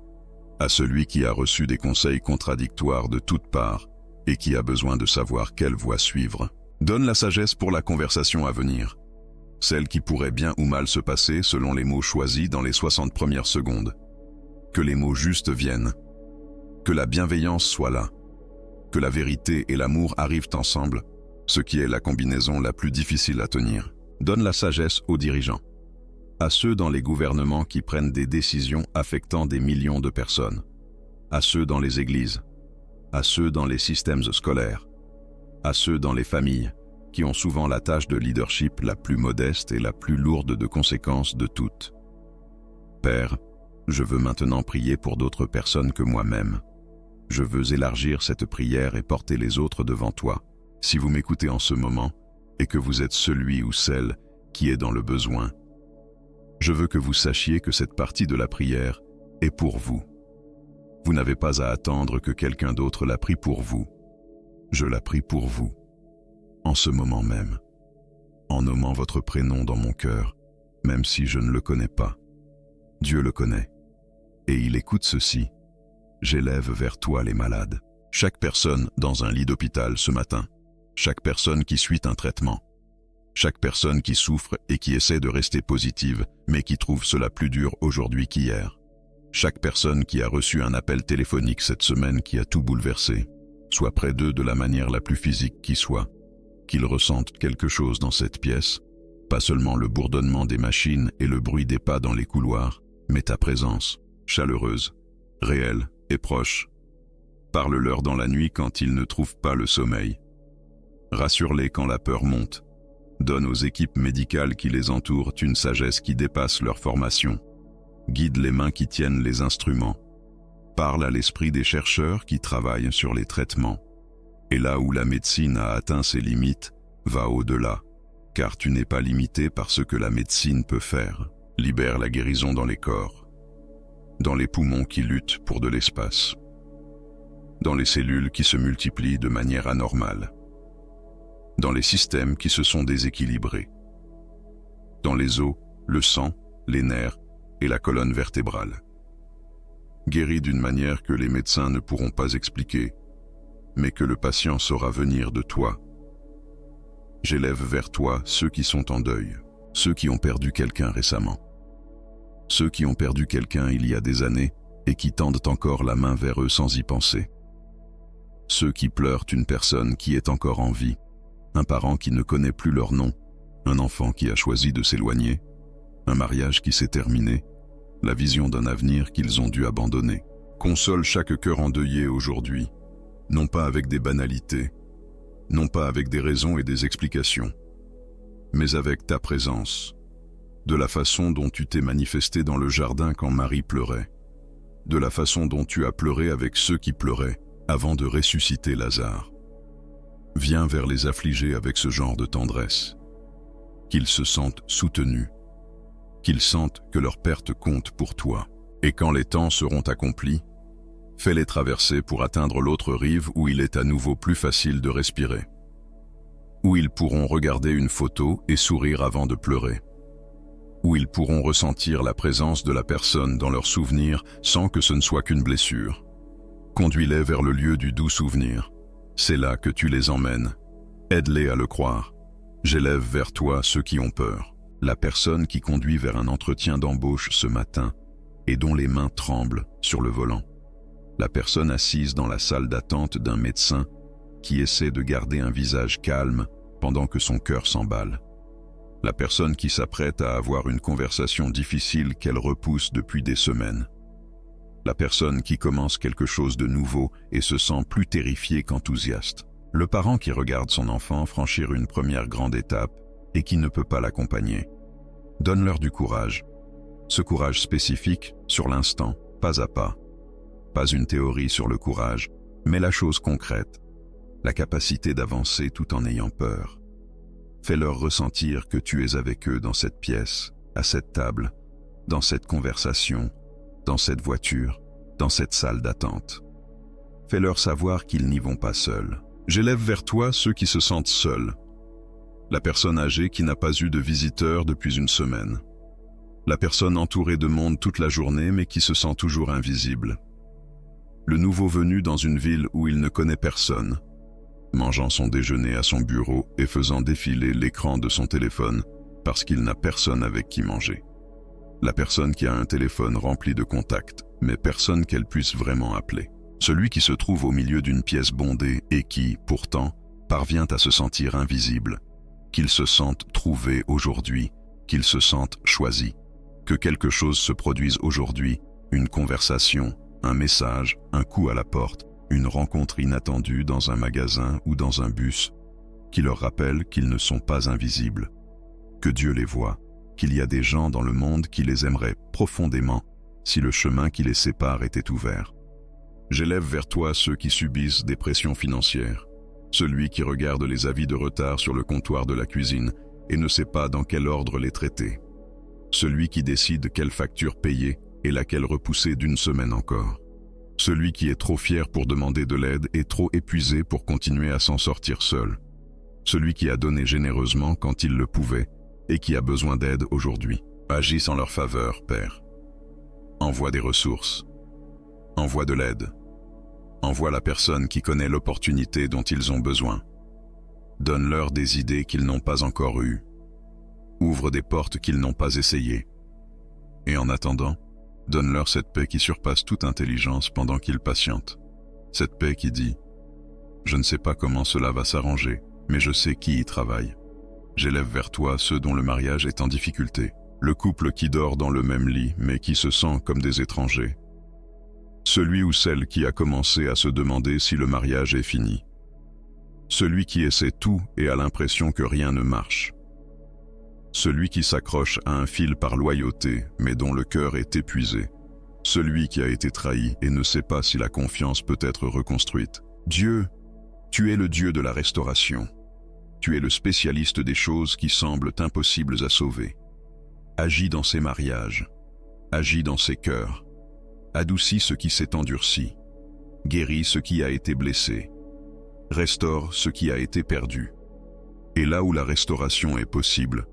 à celui qui a reçu des conseils contradictoires de toutes parts et qui a besoin de savoir quelle voie suivre. Donne la sagesse pour la conversation à venir, celle qui pourrait bien ou mal se passer selon les mots choisis dans les 60 premières secondes. Que les mots justes viennent, que la bienveillance soit là, que la vérité et l'amour arrivent ensemble, ce qui est la combinaison la plus difficile à tenir. Donne la sagesse aux dirigeants, à ceux dans les gouvernements qui prennent des décisions affectant des millions de personnes, à ceux dans les églises, à ceux dans les systèmes scolaires, à ceux dans les familles, qui ont souvent la tâche de leadership la plus modeste et la plus lourde de conséquences de toutes. Père, je veux maintenant prier pour d'autres personnes que moi-même. Je veux élargir cette prière et porter les autres devant toi. Si vous m'écoutez en ce moment et que vous êtes celui ou celle qui est dans le besoin, je veux que vous sachiez que cette partie de la prière est pour vous. Vous n'avez pas à attendre que quelqu'un d'autre la prie pour vous. Je la prie pour vous, en ce moment même, en nommant votre prénom dans mon cœur, même si je ne le connais pas. Dieu le connaît, et il écoute ceci. J'élève vers toi les malades. Chaque personne dans un lit d'hôpital ce matin, chaque personne qui suit un traitement, chaque personne qui souffre et qui essaie de rester positive, mais qui trouve cela plus dur aujourd'hui qu'hier. Chaque personne qui a reçu un appel téléphonique cette semaine qui a tout bouleversé. Sois près d'eux de la manière la plus physique qui soit, qu'ils ressentent quelque chose dans cette pièce, pas seulement le bourdonnement des machines et le bruit des pas dans les couloirs, mais ta présence, chaleureuse, réelle et proche. Parle-leur dans la nuit quand ils ne trouvent pas le sommeil. Rassure-les quand la peur monte. Donne aux équipes médicales qui les entourent une sagesse qui dépasse leur formation. Guide les mains qui tiennent les instruments. Parle à l'esprit des chercheurs qui travaillent sur les traitements. Et là où la médecine a atteint ses limites, va au-delà, car tu n'es pas limité par ce que la médecine peut faire. Libère la guérison dans les corps, dans les poumons qui luttent pour de l'espace, dans les cellules qui se multiplient de manière anormale, dans les systèmes qui se sont déséquilibrés, dans les os, le sang, les nerfs et la colonne vertébrale. Guéris d'une manière que les médecins ne pourront pas expliquer, mais que le patient saura venir de toi. J'élève vers toi ceux qui sont en deuil, ceux qui ont perdu quelqu'un récemment, ceux qui ont perdu quelqu'un il y a des années et qui tendent encore la main vers eux sans y penser. Ceux qui pleurent une personne qui est encore en vie, un parent qui ne connaît plus leur nom, un enfant qui a choisi de s'éloigner, un mariage qui s'est terminé, la vision d'un avenir qu'ils ont dû abandonner. Console chaque cœur endeuillé aujourd'hui, non pas avec des banalités, non pas avec des raisons et des explications, mais avec ta présence, de la façon dont tu t'es manifesté dans le jardin quand Marie pleurait, de la façon dont tu as pleuré avec ceux qui pleuraient avant de ressusciter Lazare. Viens vers les affligés avec ce genre de tendresse, qu'ils se sentent soutenus, qu'ils sentent que leur perte compte pour toi. Et quand les temps seront accomplis, fais-les traverser pour atteindre l'autre rive où il est à nouveau plus facile de respirer, où ils pourront regarder une photo et sourire avant de pleurer, où ils pourront ressentir la présence de la personne dans leurs souvenirs sans que ce ne soit qu'une blessure. Conduis-les vers le lieu du doux souvenir. C'est là que tu les emmènes. Aide-les à le croire. J'élève vers toi ceux qui ont peur. La personne qui conduit vers un entretien d'embauche ce matin et dont les mains tremblent sur le volant. La personne assise dans la salle d'attente d'un médecin qui essaie de garder un visage calme pendant que son cœur s'emballe. La personne qui s'apprête à avoir une conversation difficile qu'elle repousse depuis des semaines. La personne qui commence quelque chose de nouveau et se sent plus terrifiée qu'enthousiaste. Le parent qui regarde son enfant franchir une première grande étape et qui ne peut pas l'accompagner. Donne-leur du courage. Ce courage spécifique, sur l'instant, pas à pas. Pas une théorie sur le courage, mais la chose concrète. La capacité d'avancer tout en ayant peur. Fais-leur ressentir que tu es avec eux dans cette pièce, à cette table, dans cette conversation, dans cette voiture, dans cette salle d'attente. Fais-leur savoir qu'ils n'y vont pas seuls. J'élève vers toi ceux qui se sentent seuls. La personne âgée qui n'a pas eu de visiteur depuis une semaine. La personne entourée de monde toute la journée mais qui se sent toujours invisible. Le nouveau venu dans une ville où il ne connaît personne, mangeant son déjeuner à son bureau et faisant défiler l'écran de son téléphone parce qu'il n'a personne avec qui manger. La personne qui a un téléphone rempli de contacts, mais personne qu'elle puisse vraiment appeler. Celui qui se trouve au milieu d'une pièce bondée et qui, pourtant, parvient à se sentir invisible, qu'il se sente trouvé aujourd'hui, qu'il se sente choisi, que quelque chose se produise aujourd'hui, une conversation, un message, un coup à la porte, une rencontre inattendue dans un magasin ou dans un bus, qui leur rappelle qu'ils ne sont pas invisibles, que Dieu les voit, qu'il y a des gens dans le monde qui les aimeraient profondément si le chemin qui les sépare était ouvert. J'élève vers toi ceux qui subissent des pressions financières, celui qui regarde les avis de retard sur le comptoir de la cuisine et ne sait pas dans quel ordre les traiter, celui qui décide quelle facture payer et laquelle repousser d'une semaine encore, celui qui est trop fier pour demander de l'aide et trop épuisé pour continuer à s'en sortir seul, celui qui a donné généreusement quand il le pouvait et qui a besoin d'aide aujourd'hui. Agisse en leur faveur, Père. Envoie des ressources. Envoie de l'aide. Envoie la personne qui connaît l'opportunité dont ils ont besoin. Donne-leur des idées qu'ils n'ont pas encore eues. Ouvre des portes qu'ils n'ont pas essayées. Et en attendant, donne-leur cette paix qui surpasse toute intelligence pendant qu'ils patientent. Cette paix qui dit « Je ne sais pas comment cela va s'arranger, mais je sais qui y travaille. » J'élève vers toi ceux dont le mariage est en difficulté, le couple qui dort dans le même lit mais qui se sent comme des étrangers, celui ou celle qui a commencé à se demander si le mariage est fini, celui qui essaie tout et a l'impression que rien ne marche, celui qui s'accroche à un fil par loyauté mais dont le cœur est épuisé, celui qui a été trahi et ne sait pas si la confiance peut être reconstruite. Dieu, tu es le Dieu de la restauration. Tu es le spécialiste des choses qui semblent impossibles à sauver. Agis dans ces mariages, agis dans ces cœurs, adoucis ce qui s'est endurci, guéris ce qui a été blessé, restaure ce qui a été perdu. Et là où la restauration est possible,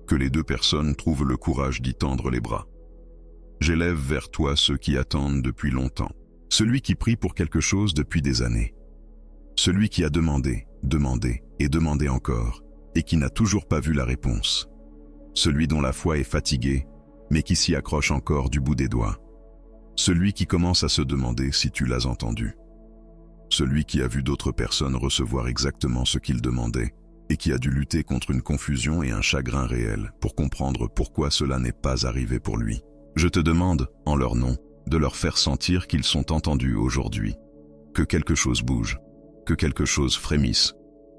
que les deux personnes trouvent le courage d'y tendre les bras. J'élève vers toi ceux qui attendent depuis longtemps, celui qui prie pour quelque chose depuis des années, celui qui a demandé et demandé encore, et qui n'a toujours pas vu la réponse, celui dont la foi est fatiguée, mais qui s'y accroche encore du bout des doigts. Celui qui commence à se demander si tu l'as entendu. Celui qui a vu d'autres personnes recevoir exactement ce qu'ils demandaient et qui a dû lutter contre une confusion et un chagrin réel pour comprendre pourquoi cela n'est pas arrivé pour lui. Je te demande, en leur nom, de leur faire sentir qu'ils sont entendus aujourd'hui, que quelque chose bouge, que quelque chose frémisse,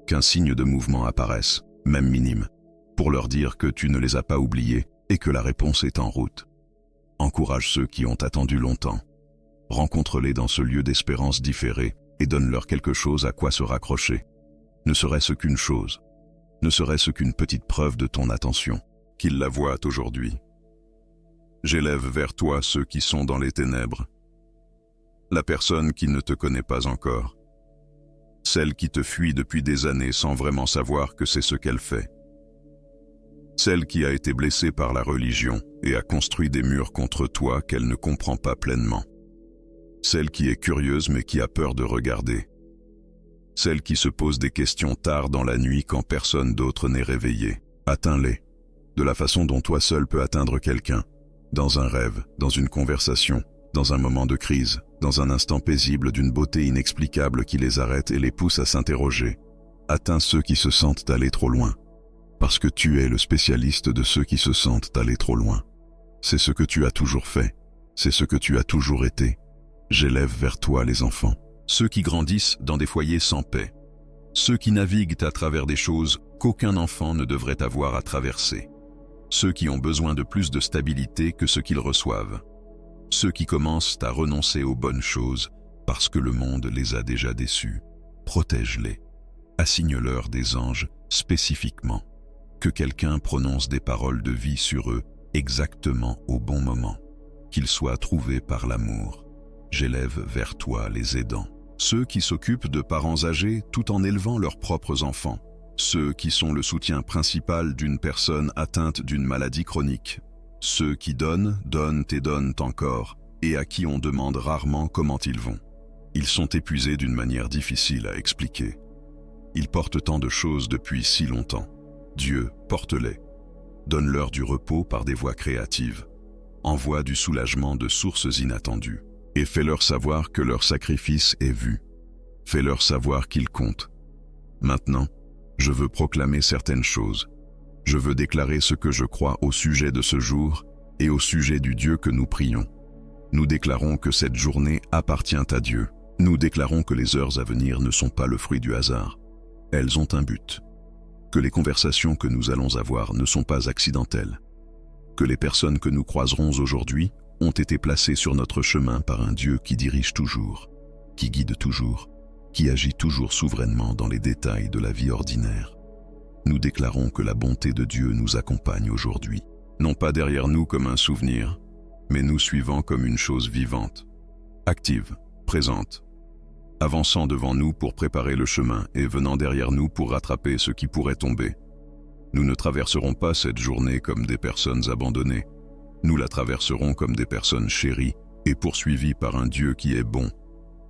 qu'un signe de mouvement apparaisse, même minime, pour leur dire que tu ne les as pas oubliés et que la réponse est en route. Encourage ceux qui ont attendu longtemps. Rencontre-les dans ce lieu d'espérance différée et donne-leur quelque chose à quoi se raccrocher. Ne serait-ce qu'une chose, ne serait-ce qu'une petite preuve de ton attention, qu'ils la voient aujourd'hui. J'élève vers toi ceux qui sont dans les ténèbres. La personne qui ne te connaît pas encore. Celle qui te fuit depuis des années sans vraiment savoir que c'est ce qu'elle fait. Celle qui a été blessée par la religion et a construit des murs contre toi qu'elle ne comprend pas pleinement. Celle qui est curieuse mais qui a peur de regarder. Celle qui se pose des questions tard dans la nuit quand personne d'autre n'est réveillé. Atteins-les, de la façon dont toi seul peux atteindre quelqu'un. Dans un rêve, dans une conversation, dans un moment de crise, dans un instant paisible d'une beauté inexplicable qui les arrête et les pousse à s'interroger. Atteins ceux qui se sentent aller trop loin. Parce que tu es le spécialiste de ceux qui se sentent aller trop loin. C'est ce que tu as toujours fait. C'est ce que tu as toujours été. J'élève vers toi les enfants. Ceux qui grandissent dans des foyers sans paix. Ceux qui naviguent à travers des choses qu'aucun enfant ne devrait avoir à traverser. Ceux qui ont besoin de plus de stabilité que ce qu'ils reçoivent. Ceux qui commencent à renoncer aux bonnes choses parce que le monde les a déjà déçus. Protège-les. Assigne-leur des anges spécifiquement. Que quelqu'un prononce des paroles de vie sur eux exactement au bon moment. Qu'ils soient trouvés par l'amour. J'élève vers toi les aidants. Ceux qui s'occupent de parents âgés tout en élevant leurs propres enfants. Ceux qui sont le soutien principal d'une personne atteinte d'une maladie chronique. Ceux qui donnent et donnent encore, et à qui on demande rarement comment ils vont. Ils sont épuisés d'une manière difficile à expliquer. Ils portent tant de choses depuis si longtemps. Dieu, porte-les. Donne-leur du repos par des voies créatives. Envoie du soulagement de sources inattendues. Et fais-leur savoir que leur sacrifice est vu. Fais-leur savoir qu'ils comptent. Maintenant, je veux proclamer certaines choses. Je veux déclarer ce que je crois au sujet de ce jour et au sujet du Dieu que nous prions. Nous déclarons que cette journée appartient à Dieu. Nous déclarons que les heures à venir ne sont pas le fruit du hasard. Elles ont un but. Que les conversations que nous allons avoir ne sont pas accidentelles. Que les personnes que nous croiserons aujourd'hui ont été placées sur notre chemin par un Dieu qui dirige toujours, qui guide toujours, qui agit toujours souverainement dans les détails de la vie ordinaire. Nous déclarons que la bonté de Dieu nous accompagne aujourd'hui, non pas derrière nous comme un souvenir, mais nous suivant comme une chose vivante, active, présente, avançant devant nous pour préparer le chemin et venant derrière nous pour rattraper ce qui pourrait tomber. Nous ne traverserons pas cette journée comme des personnes abandonnées. Nous la traverserons comme des personnes chéries et poursuivies par un Dieu qui est bon.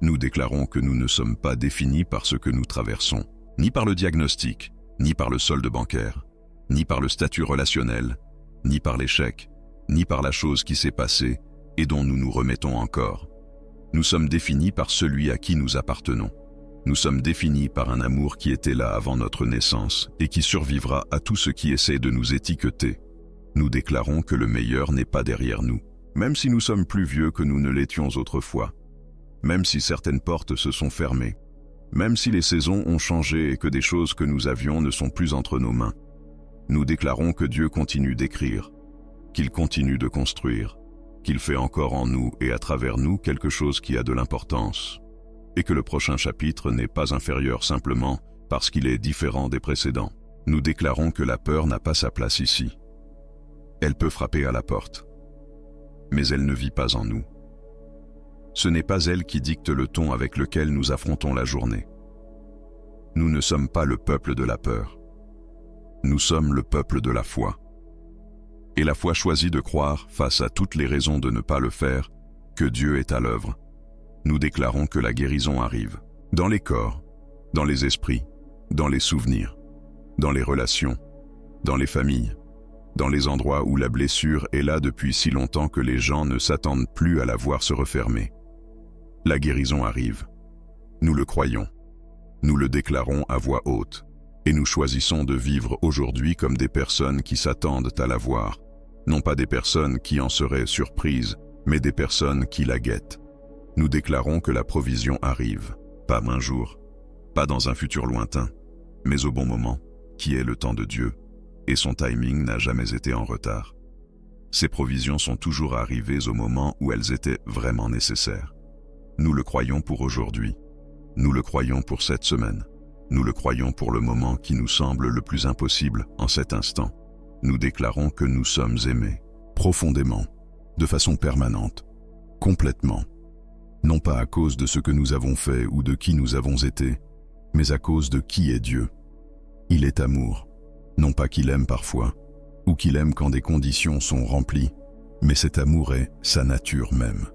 Nous déclarons que nous ne sommes pas définis par ce que nous traversons, ni par le diagnostic, ni par le solde bancaire, ni par le statut relationnel, ni par l'échec, ni par la chose qui s'est passée et dont nous nous remettons encore. Nous sommes définis par celui à qui nous appartenons. Nous sommes définis par un amour qui était là avant notre naissance et qui survivra à tout ce qui essaie de nous étiqueter. Nous déclarons que le meilleur n'est pas derrière nous, même si nous sommes plus vieux que nous ne l'étions autrefois, même si certaines portes se sont fermées, même si les saisons ont changé et que des choses que nous avions ne sont plus entre nos mains. Nous déclarons que Dieu continue d'écrire, qu'il continue de construire, qu'il fait encore en nous et à travers nous quelque chose qui a de l'importance, et que le prochain chapitre n'est pas inférieur simplement parce qu'il est différent des précédents. Nous déclarons que la peur n'a pas sa place ici. Elle peut frapper à la porte, mais elle ne vit pas en nous. Ce n'est pas elle qui dicte le ton avec lequel nous affrontons la journée. Nous ne sommes pas le peuple de la peur. Nous sommes le peuple de la foi. Et la foi choisit de croire, face à toutes les raisons de ne pas le faire, que Dieu est à l'œuvre. Nous déclarons que la guérison arrive, dans les corps, dans les esprits, dans les souvenirs, dans les relations, dans les familles, dans les endroits où la blessure est là depuis si longtemps que les gens ne s'attendent plus à la voir se refermer. La guérison arrive. Nous le croyons. Nous le déclarons à voix haute. Et nous choisissons de vivre aujourd'hui comme des personnes qui s'attendent à la voir. Non pas des personnes qui en seraient surprises, mais des personnes qui la guettent. Nous déclarons que la provision arrive, pas un jour, pas dans un futur lointain, mais au bon moment, qui est le temps de Dieu, et son timing n'a jamais été en retard. Ces provisions sont toujours arrivées au moment où elles étaient vraiment nécessaires. Nous le croyons pour aujourd'hui. Nous le croyons pour cette semaine. Nous le croyons pour le moment qui nous semble le plus impossible en cet instant. Nous déclarons que nous sommes aimés, profondément, de façon permanente, complètement. Non pas à cause de ce que nous avons fait ou de qui nous avons été, mais à cause de qui est Dieu. Il est amour, non pas qu'il aime parfois, ou qu'il aime quand des conditions sont remplies, mais cet amour est sa nature même.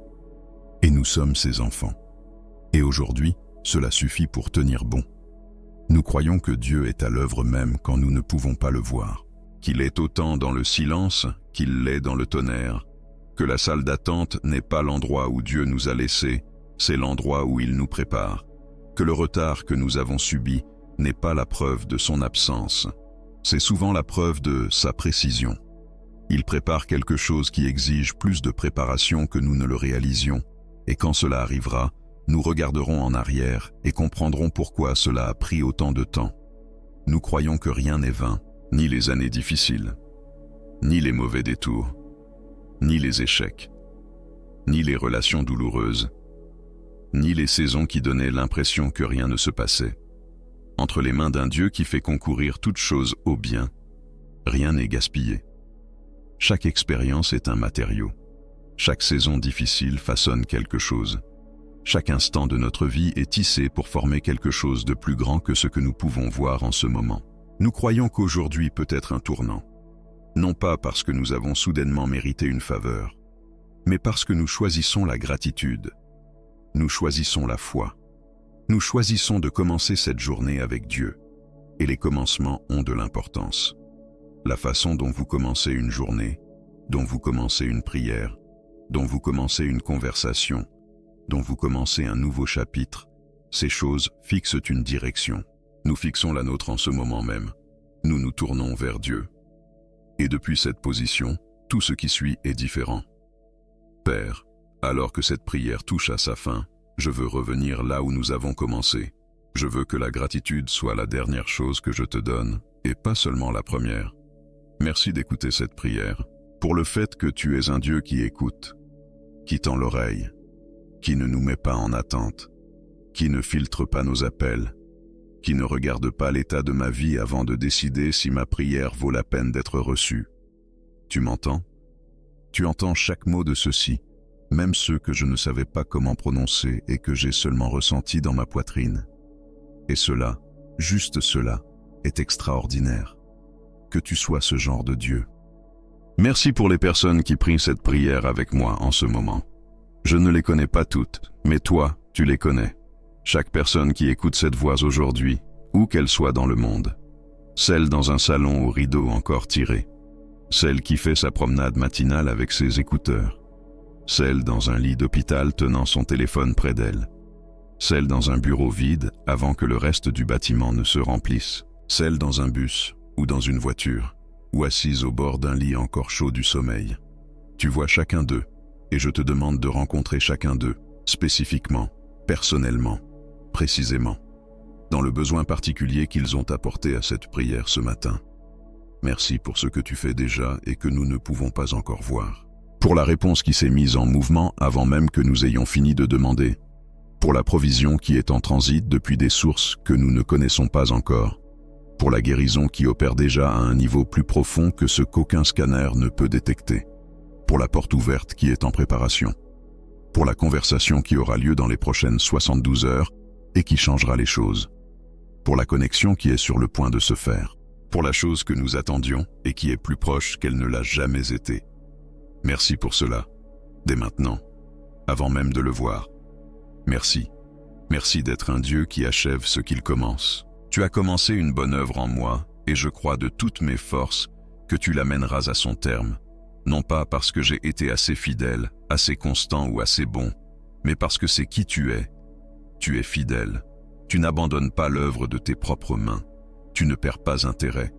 Et nous sommes ses enfants. Et aujourd'hui, cela suffit pour tenir bon. Nous croyons que Dieu est à l'œuvre même quand nous ne pouvons pas le voir, qu'il est autant dans le silence qu'il l'est dans le tonnerre, que la salle d'attente n'est pas l'endroit où Dieu nous a laissés, c'est l'endroit où il nous prépare, que le retard que nous avons subi n'est pas la preuve de son absence, c'est souvent la preuve de sa précision. Il prépare quelque chose qui exige plus de préparation que nous ne le réalisions, et quand cela arrivera, nous regarderons en arrière et comprendrons pourquoi cela a pris autant de temps. Nous croyons que rien n'est vain, ni les années difficiles, ni les mauvais détours, ni les échecs, ni les relations douloureuses, ni les saisons qui donnaient l'impression que rien ne se passait. Entre les mains d'un Dieu qui fait concourir toute chose au bien, rien n'est gaspillé. Chaque expérience est un matériau. Chaque saison difficile façonne quelque chose. Chaque instant de notre vie est tissé pour former quelque chose de plus grand que ce que nous pouvons voir en ce moment. Nous croyons qu'aujourd'hui peut être un tournant. Non pas parce que nous avons soudainement mérité une faveur, mais parce que nous choisissons la gratitude. Nous choisissons la foi. Nous choisissons de commencer cette journée avec Dieu. Et les commencements ont de l'importance. La façon dont vous commencez une journée, dont vous commencez une prière, dont vous commencez une conversation, dont vous commencez un nouveau chapitre, ces choses fixent une direction. Nous fixons la nôtre en ce moment même. Nous nous tournons vers Dieu. Et depuis cette position, tout ce qui suit est différent. Père, alors que cette prière touche à sa fin, je veux revenir là où nous avons commencé. Je veux que la gratitude soit la dernière chose que je te donne, et pas seulement la première. Merci d'écouter cette prière, pour le fait que tu es un Dieu qui écoute, qui tend l'oreille, qui ne nous met pas en attente, qui ne filtre pas nos appels, qui ne regarde pas l'état de ma vie avant de décider si ma prière vaut la peine d'être reçue. Tu m'entends? Tu entends chaque mot de ceci, même ceux que je ne savais pas comment prononcer et que j'ai seulement ressentis dans ma poitrine. Et cela, juste cela, est extraordinaire. Que tu sois ce genre de Dieu. Merci pour les personnes qui prient cette prière avec moi en ce moment. Je ne les connais pas toutes, mais toi, tu les connais. Chaque personne qui écoute cette voix aujourd'hui, où qu'elle soit dans le monde. Celle dans un salon aux rideaux encore tirés. Celle qui fait sa promenade matinale avec ses écouteurs. Celle dans un lit d'hôpital tenant son téléphone près d'elle. Celle dans un bureau vide avant que le reste du bâtiment ne se remplisse. Celle dans un bus ou dans une voiture, ou assise au bord d'un lit encore chaud du sommeil. Tu vois chacun d'eux, et je te demande de rencontrer chacun d'eux, spécifiquement, personnellement, précisément, dans le besoin particulier qu'ils ont apporté à cette prière ce matin. Merci pour ce que tu fais déjà et que nous ne pouvons pas encore voir. Pour la réponse qui s'est mise en mouvement avant même que nous ayons fini de demander. Pour la provision qui est en transit depuis des sources que nous ne connaissons pas encore. Pour la guérison qui opère déjà à un niveau plus profond que ce qu'aucun scanner ne peut détecter. Pour la porte ouverte qui est en préparation. Pour la conversation qui aura lieu dans les prochaines 72 heures et qui changera les choses. Pour la connexion qui est sur le point de se faire. Pour la chose que nous attendions et qui est plus proche qu'elle ne l'a jamais été. Merci pour cela, dès maintenant, avant même de le voir. Merci. Merci d'être un Dieu qui achève ce qu'il commence. Tu as commencé une bonne œuvre en moi et je crois de toutes mes forces que tu l'amèneras à son terme, non pas parce que j'ai été assez fidèle, assez constant ou assez bon, mais parce que c'est qui tu es. Tu es fidèle. Tu n'abandonnes pas l'œuvre de tes propres mains. Tu ne perds pas intérêt.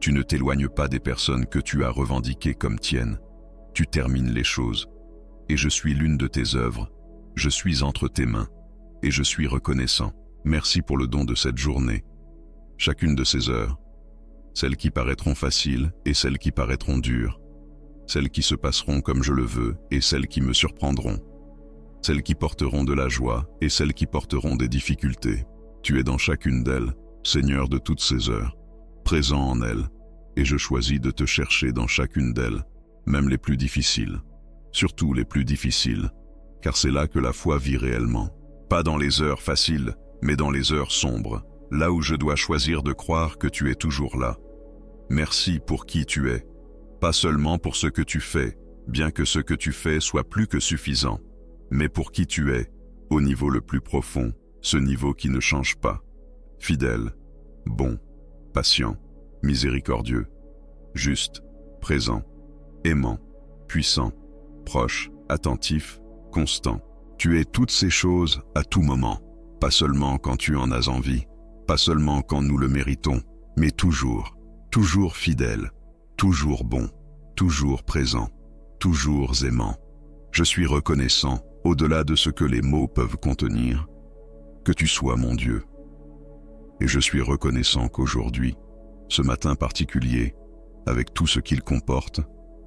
Tu ne t'éloignes pas des personnes que tu as revendiquées comme tiennes. Tu termines les choses. Et je suis l'une de tes œuvres. Je suis entre tes mains. Et je suis reconnaissant. Merci pour le don de cette journée. Chacune de ces heures, celles qui paraîtront faciles et celles qui paraîtront dures, celles qui se passeront comme je le veux et celles qui me surprendront, celles qui porteront de la joie et celles qui porteront des difficultés. Tu es dans chacune d'elles, Seigneur de toutes ces heures, présent en elles, et je choisis de te chercher dans chacune d'elles, même les plus difficiles, surtout les plus difficiles, car c'est là que la foi vit réellement, pas dans les heures faciles, mais dans les heures sombres, là où je dois choisir de croire que tu es toujours là. Merci pour qui tu es, pas seulement pour ce que tu fais, bien que ce que tu fais soit plus que suffisant, mais pour qui tu es, au niveau le plus profond, ce niveau qui ne change pas. Fidèle, bon, patient, miséricordieux, juste, présent, aimant, puissant, proche, attentif, constant. Tu es toutes ces choses à tout moment, pas seulement quand tu en as envie, pas seulement quand nous le méritons, mais toujours, toujours fidèle, toujours bon, toujours présent, toujours aimant. Je suis reconnaissant, au-delà de ce que les mots peuvent contenir, que tu sois mon Dieu. Et je suis reconnaissant qu'aujourd'hui, ce matin particulier, avec tout ce qu'il comporte,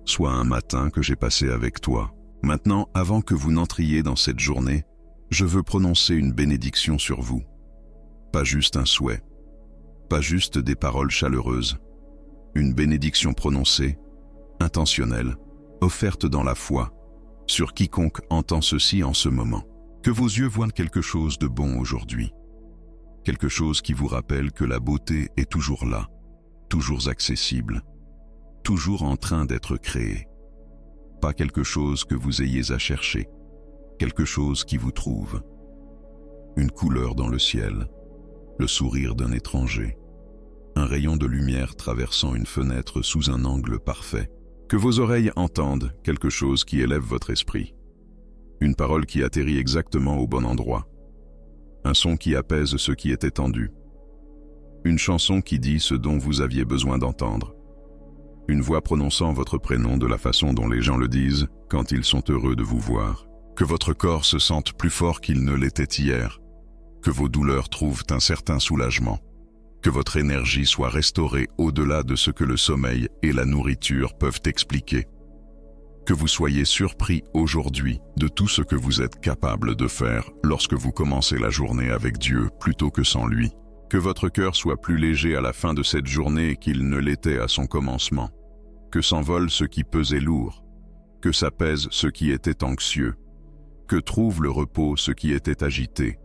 soit un matin que j'ai passé avec toi. Maintenant, avant que vous n'entriez dans cette journée, je veux prononcer une bénédiction sur vous. Pas juste un souhait, pas juste des paroles chaleureuses. Une bénédiction prononcée, intentionnelle, offerte dans la foi, sur quiconque entend ceci en ce moment. Que vos yeux voient quelque chose de bon aujourd'hui. Quelque chose qui vous rappelle que la beauté est toujours là, toujours accessible, toujours en train d'être créée. Pas quelque chose que vous ayez à chercher, quelque chose qui vous trouve. Une couleur dans le ciel, le sourire d'un étranger, un rayon de lumière traversant une fenêtre sous un angle parfait. Que vos oreilles entendent quelque chose qui élève votre esprit. Une parole qui atterrit exactement au bon endroit. Un son qui apaise ce qui était tendu. Une chanson qui dit ce dont vous aviez besoin d'entendre. Une voix prononçant votre prénom de la façon dont les gens le disent quand ils sont heureux de vous voir. Que votre corps se sente plus fort qu'il ne l'était hier. Que vos douleurs trouvent un certain soulagement. Que votre énergie soit restaurée au-delà de ce que le sommeil et la nourriture peuvent expliquer. Que vous soyez surpris aujourd'hui de tout ce que vous êtes capable de faire lorsque vous commencez la journée avec Dieu plutôt que sans lui. Que votre cœur soit plus léger à la fin de cette journée qu'il ne l'était à son commencement. Que s'envole ce qui pesait lourd. Que s'apaise ce qui était anxieux. Que trouve le repos ce qui était agité.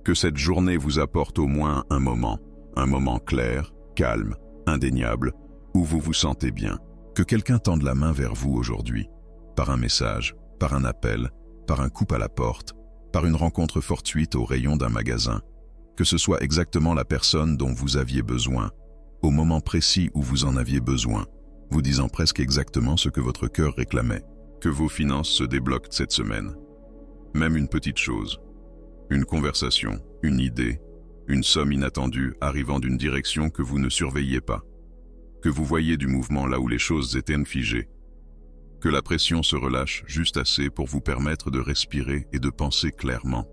Que cette journée vous apporte au moins un moment clair, calme, indéniable, où vous vous sentez bien. Que quelqu'un tende la main vers vous aujourd'hui, par un message, par un appel, par un coup à la porte, par une rencontre fortuite au rayon d'un magasin. Que ce soit exactement la personne dont vous aviez besoin, au moment précis où vous en aviez besoin, vous disant presque exactement ce que votre cœur réclamait. Que vos finances se débloquent cette semaine. Même une petite chose, une conversation, une idée, une somme inattendue arrivant d'une direction que vous ne surveilliez pas. Que vous voyez du mouvement là où les choses étaient figées. Que la pression se relâche juste assez pour vous permettre de respirer et de penser clairement.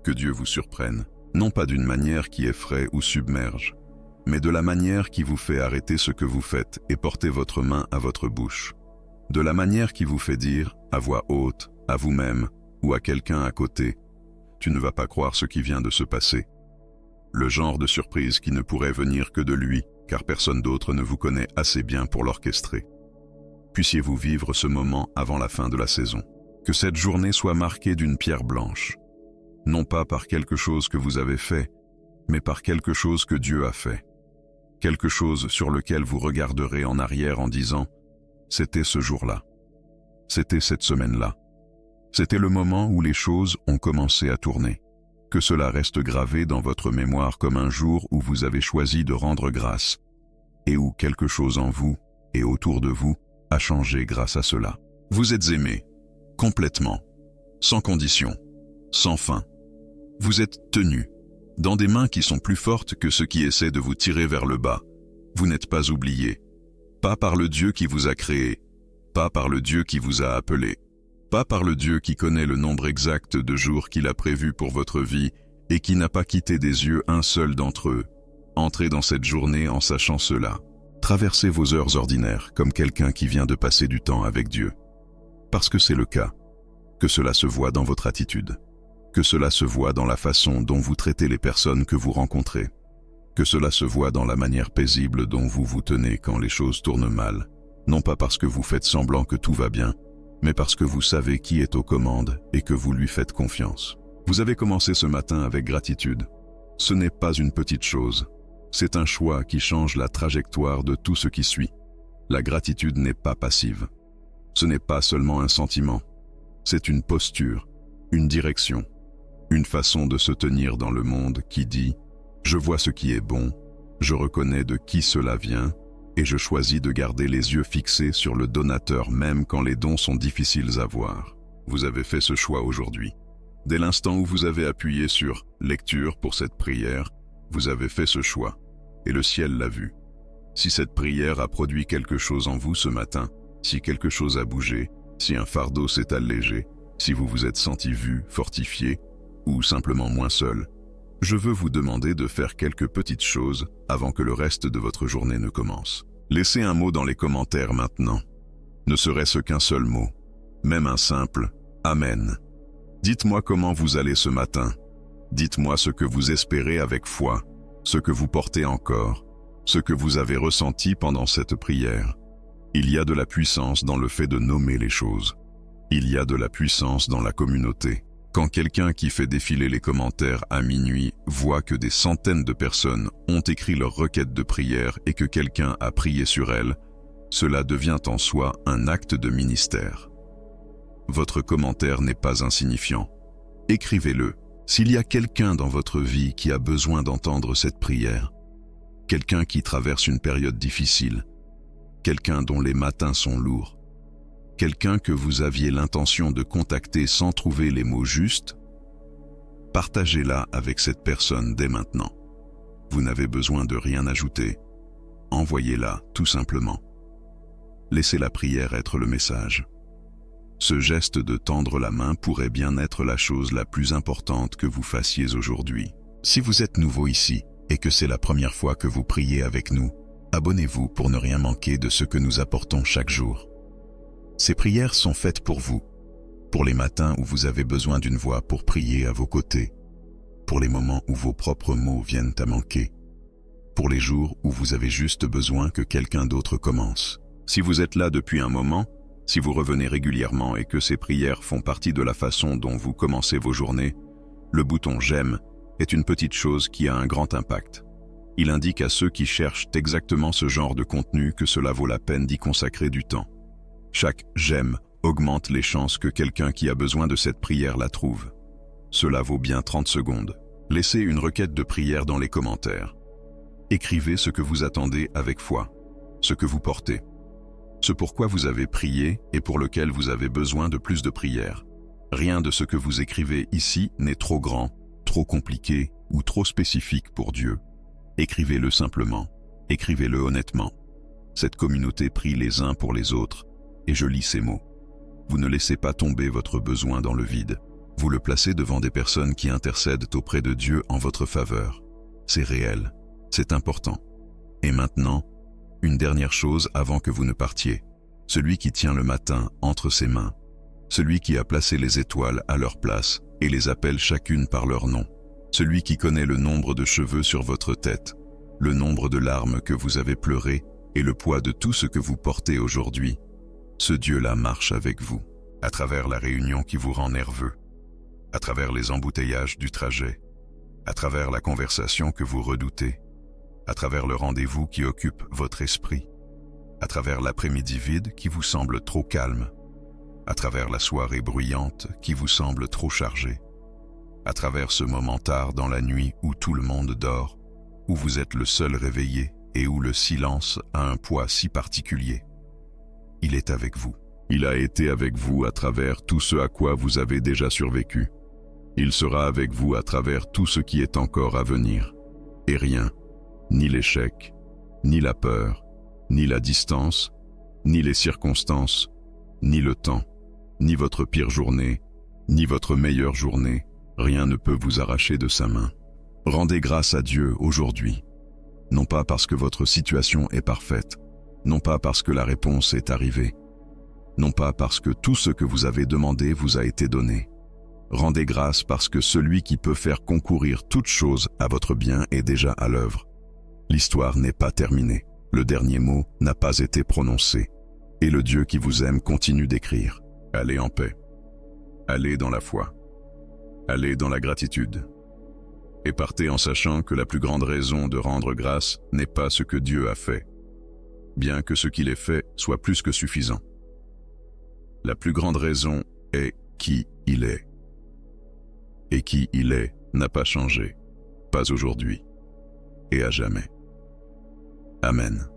Que Dieu vous surprenne, non pas d'une manière qui effraie ou submerge, mais de la manière qui vous fait arrêter ce que vous faites et porter votre main à votre bouche. De la manière qui vous fait dire, à voix haute, à vous-même ou à quelqu'un à côté, « Tu ne vas pas croire ce qui vient de se passer ». Le genre de surprise qui ne pourrait venir que de lui, car personne d'autre ne vous connaît assez bien pour l'orchestrer. Puissiez-vous vivre ce moment avant la fin de la saison. Que cette journée soit marquée d'une pierre blanche, non pas par quelque chose que vous avez fait, mais par quelque chose que Dieu a fait. Quelque chose sur lequel vous regarderez en arrière en disant « C'était ce jour-là. C'était cette semaine-là. C'était le moment où les choses ont commencé à tourner. » Que cela reste gravé dans votre mémoire comme un jour où vous avez choisi de rendre grâce et où quelque chose en vous, et autour de vous a changé grâce à cela. Vous êtes aimé, complètement, sans condition, sans fin. Vous êtes tenu, dans des mains qui sont plus fortes que ceux qui essaient de vous tirer vers le bas. Vous n'êtes pas oublié, pas par le Dieu qui vous a créé, pas par le Dieu qui vous a appelé, pas par le Dieu qui connaît le nombre exact de jours qu'il a prévu pour votre vie et qui n'a pas quitté des yeux un seul d'entre eux. Entrez dans cette journée en sachant cela. Traversez vos heures ordinaires comme quelqu'un qui vient de passer du temps avec Dieu. Parce que c'est le cas, que cela se voit dans votre attitude, que cela se voit dans la façon dont vous traitez les personnes que vous rencontrez, que cela se voit dans la manière paisible dont vous vous tenez quand les choses tournent mal, non pas parce que vous faites semblant que tout va bien, mais parce que vous savez qui est aux commandes et que vous lui faites confiance. Vous avez commencé ce matin avec gratitude. Ce n'est pas une petite chose. C'est un choix qui change la trajectoire de tout ce qui suit. La gratitude n'est pas passive. Ce n'est pas seulement un sentiment. C'est une posture, une direction, une façon de se tenir dans le monde qui dit « Je vois ce qui est bon, je reconnais de qui cela vient et je choisis de garder les yeux fixés sur le donateur même quand les dons sont difficiles à voir. » Vous avez fait ce choix aujourd'hui. Dès l'instant où vous avez appuyé sur « Lecture » pour cette prière, vous avez fait ce choix, et le ciel l'a vu. Si cette prière a produit quelque chose en vous ce matin, si quelque chose a bougé, si un fardeau s'est allégé, si vous vous êtes senti vu, fortifié, ou simplement moins seul, je veux vous demander de faire quelques petites choses avant que le reste de votre journée ne commence. Laissez un mot dans les commentaires maintenant. Ne serait-ce qu'un seul mot, même un simple « Amen ». Dites-moi comment vous allez ce matin. Dites-moi ce que vous espérez avec foi, ce que vous portez encore, ce que vous avez ressenti pendant cette prière. Il y a de la puissance dans le fait de nommer les choses. Il y a de la puissance dans la communauté. Quand quelqu'un qui fait défiler les commentaires à minuit voit que des centaines de personnes ont écrit leur requête de prière et que quelqu'un a prié sur elle, cela devient en soi un acte de ministère. Votre commentaire n'est pas insignifiant. Écrivez-le. S'il y a quelqu'un dans votre vie qui a besoin d'entendre cette prière, quelqu'un qui traverse une période difficile, quelqu'un dont les matins sont lourds, quelqu'un que vous aviez l'intention de contacter sans trouver les mots justes, partagez-la avec cette personne dès maintenant. Vous n'avez besoin de rien ajouter. Envoyez-la tout simplement. Laissez la prière être le message. Ce geste de tendre la main pourrait bien être la chose la plus importante que vous fassiez aujourd'hui. Si vous êtes nouveau ici et que c'est la première fois que vous priez avec nous, abonnez-vous pour ne rien manquer de ce que nous apportons chaque jour. Ces prières sont faites pour vous, pour les matins où vous avez besoin d'une voix pour prier à vos côtés, pour les moments où vos propres mots viennent à manquer, pour les jours où vous avez juste besoin que quelqu'un d'autre commence. Si vous êtes là depuis un moment, si vous revenez régulièrement et que ces prières font partie de la façon dont vous commencez vos journées, le bouton « J'aime » est une petite chose qui a un grand impact. Il indique à ceux qui cherchent exactement ce genre de contenu que cela vaut la peine d'y consacrer du temps. Chaque « J'aime » augmente les chances que quelqu'un qui a besoin de cette prière la trouve. Cela vaut bien 30 secondes. Laissez une requête de prière dans les commentaires. Écrivez ce que vous attendez avec foi, ce que vous portez, ce pourquoi vous avez prié et pour lequel vous avez besoin de plus de prières. Rien de ce que vous écrivez ici n'est trop grand, trop compliqué ou trop spécifique pour Dieu. Écrivez-le simplement, écrivez-le honnêtement. Cette communauté prie les uns pour les autres, et je lis ces mots. Vous ne laissez pas tomber votre besoin dans le vide. Vous le placez devant des personnes qui intercèdent auprès de Dieu en votre faveur. C'est réel, c'est important. Et maintenant, une dernière chose avant que vous ne partiez. Celui qui tient le matin entre ses mains. Celui qui a placé les étoiles à leur place et les appelle chacune par leur nom. Celui qui connaît le nombre de cheveux sur votre tête, le nombre de larmes que vous avez pleurées et le poids de tout ce que vous portez aujourd'hui. Ce Dieu-là marche avec vous, à travers la réunion qui vous rend nerveux, à travers les embouteillages du trajet, à travers la conversation que vous redoutez, à travers le rendez-vous qui occupe votre esprit, à travers l'après-midi vide qui vous semble trop calme, à travers la soirée bruyante qui vous semble trop chargée, à travers ce moment tard dans la nuit où tout le monde dort, où vous êtes le seul réveillé et où le silence a un poids si particulier. Il est avec vous. Il a été avec vous à travers tout ce à quoi vous avez déjà survécu. Il sera avec vous à travers tout ce qui est encore à venir. Et rien, ni l'échec, ni la peur, ni la distance, ni les circonstances, ni le temps, ni votre pire journée, ni votre meilleure journée, rien ne peut vous arracher de sa main. Rendez grâce à Dieu aujourd'hui. Non pas parce que votre situation est parfaite, non pas parce que la réponse est arrivée, non pas parce que tout ce que vous avez demandé vous a été donné. Rendez grâce parce que celui qui peut faire concourir toute chose à votre bien est déjà à l'œuvre. L'histoire n'est pas terminée, le dernier mot n'a pas été prononcé, et le Dieu qui vous aime continue d'écrire. Allez en paix, allez dans la foi, allez dans la gratitude, et partez en sachant que la plus grande raison de rendre grâce n'est pas ce que Dieu a fait, bien que ce qu'il ait fait soit plus que suffisant. La plus grande raison est qui il est. Et qui il est n'a pas changé, pas aujourd'hui, et à jamais. Amen.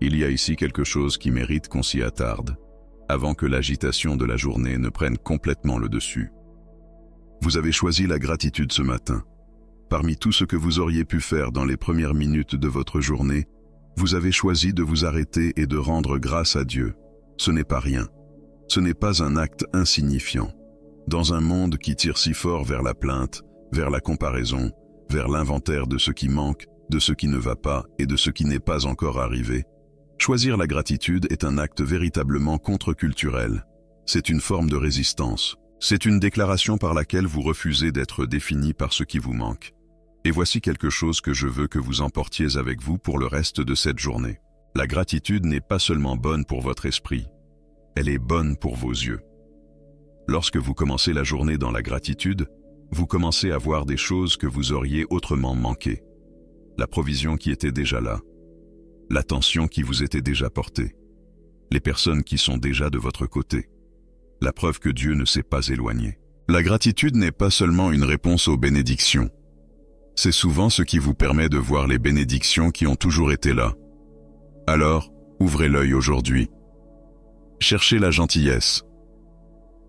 Il y a ici quelque chose qui mérite qu'on s'y attarde, avant que l'agitation de la journée ne prenne complètement le dessus. Vous avez choisi la gratitude ce matin. Parmi tout ce que vous auriez pu faire dans les premières minutes de votre journée, vous avez choisi de vous arrêter et de rendre grâce à Dieu. Ce n'est pas rien. Ce n'est pas un acte insignifiant. Dans un monde qui tire si fort vers la plainte, vers la comparaison, vers l'inventaire de ce qui manque, de ce qui ne va pas et de ce qui n'est pas encore arrivé, choisir la gratitude est un acte véritablement contre-culturel. C'est une forme de résistance. C'est une déclaration par laquelle vous refusez d'être défini par ce qui vous manque. Et voici quelque chose que je veux que vous emportiez avec vous pour le reste de cette journée. La gratitude n'est pas seulement bonne pour votre esprit, elle est bonne pour vos yeux. Lorsque vous commencez la journée dans la gratitude, vous commencez à voir des choses que vous auriez autrement manquées. La provision qui était déjà là, l'attention qui vous était déjà portée, les personnes qui sont déjà de votre côté, la preuve que Dieu ne s'est pas éloigné. La gratitude n'est pas seulement une réponse aux bénédictions. C'est souvent ce qui vous permet de voir les bénédictions qui ont toujours été là. Alors, ouvrez l'œil aujourd'hui. Cherchez la gentillesse.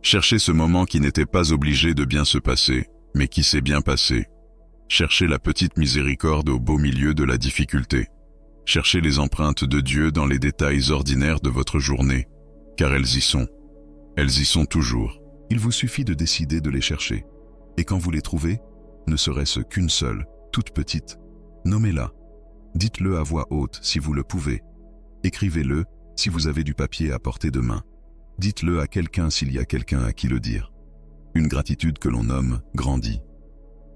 Cherchez ce moment qui n'était pas obligé de bien se passer, mais qui s'est bien passé. Cherchez la petite miséricorde au beau milieu de la difficulté. Cherchez les empreintes de Dieu dans les détails ordinaires de votre journée, car elles y sont. Elles y sont toujours. Il vous suffit de décider de les chercher. Et quand vous les trouvez, ne serait-ce qu'une seule, toute petite, nommez-la. Dites-le à voix haute si vous le pouvez. Écrivez-le si vous avez du papier à portée de main. Dites-le à quelqu'un s'il y a quelqu'un à qui le dire. Une gratitude que l'on nomme grandit.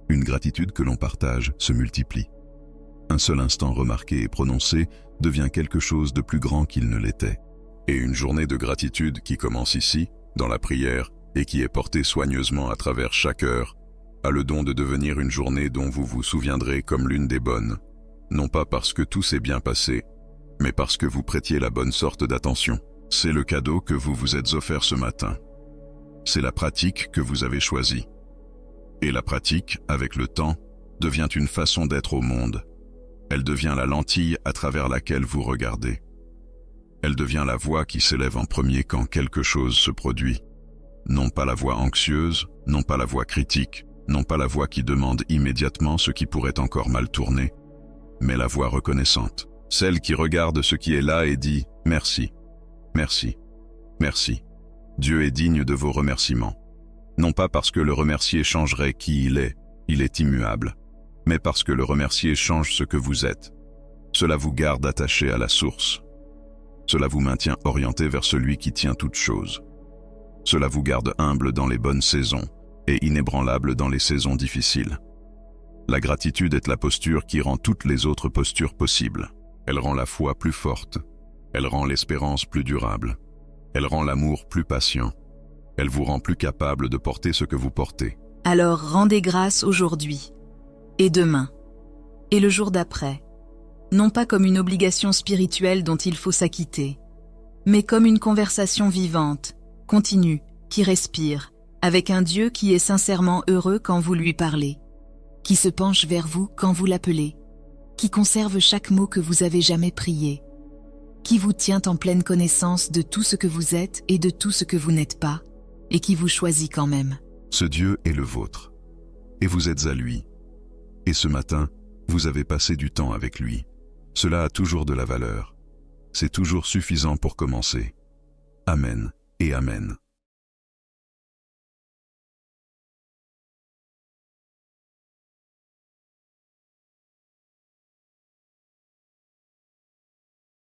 Une gratitude que l'on partage se multiplie. Un seul instant remarqué et prononcé devient quelque chose de plus grand qu'il ne l'était. Et une journée de gratitude qui commence ici, dans la prière, et qui est portée soigneusement à travers chaque heure, a le don de devenir une journée dont vous vous souviendrez comme l'une des bonnes, non pas parce que tout s'est bien passé, mais parce que vous prêtiez la bonne sorte d'attention. C'est le cadeau que vous vous êtes offert ce matin. C'est la pratique que vous avez choisie. Et la pratique, avec le temps, devient une façon d'être au monde. Elle devient la lentille à travers laquelle vous regardez. Elle devient la voix qui s'élève en premier quand quelque chose se produit. Non pas la voix anxieuse, non pas la voix critique, non pas la voix qui demande immédiatement ce qui pourrait encore mal tourner, mais la voix reconnaissante, celle qui regarde ce qui est là et dit « Merci, merci, merci ». Dieu est digne de vos remerciements. Non pas parce que le remercier changerait qui il est immuable, mais parce que le remercier change ce que vous êtes. Cela vous garde attaché à la source. Cela vous maintient orienté vers celui qui tient toutes choses. Cela vous garde humble dans les bonnes saisons et inébranlable dans les saisons difficiles. La gratitude est la posture qui rend toutes les autres postures possibles. Elle rend la foi plus forte. Elle rend l'espérance plus durable. Elle rend l'amour plus patient. Elle vous rend plus capable de porter ce que vous portez. Alors rendez grâce aujourd'hui, et demain, et le jour d'après, non pas comme une obligation spirituelle dont il faut s'acquitter, mais comme une conversation vivante, continue, qui respire, avec un Dieu qui est sincèrement heureux quand vous lui parlez, qui se penche vers vous quand vous l'appelez, qui conserve chaque mot que vous avez jamais prié, qui vous tient en pleine connaissance de tout ce que vous êtes et de tout ce que vous n'êtes pas, et qui vous choisit quand même. Ce Dieu est le vôtre, et vous êtes à lui. Et ce matin, vous avez passé du temps avec lui. Cela a toujours de la valeur. C'est toujours suffisant pour commencer. Amen et Amen.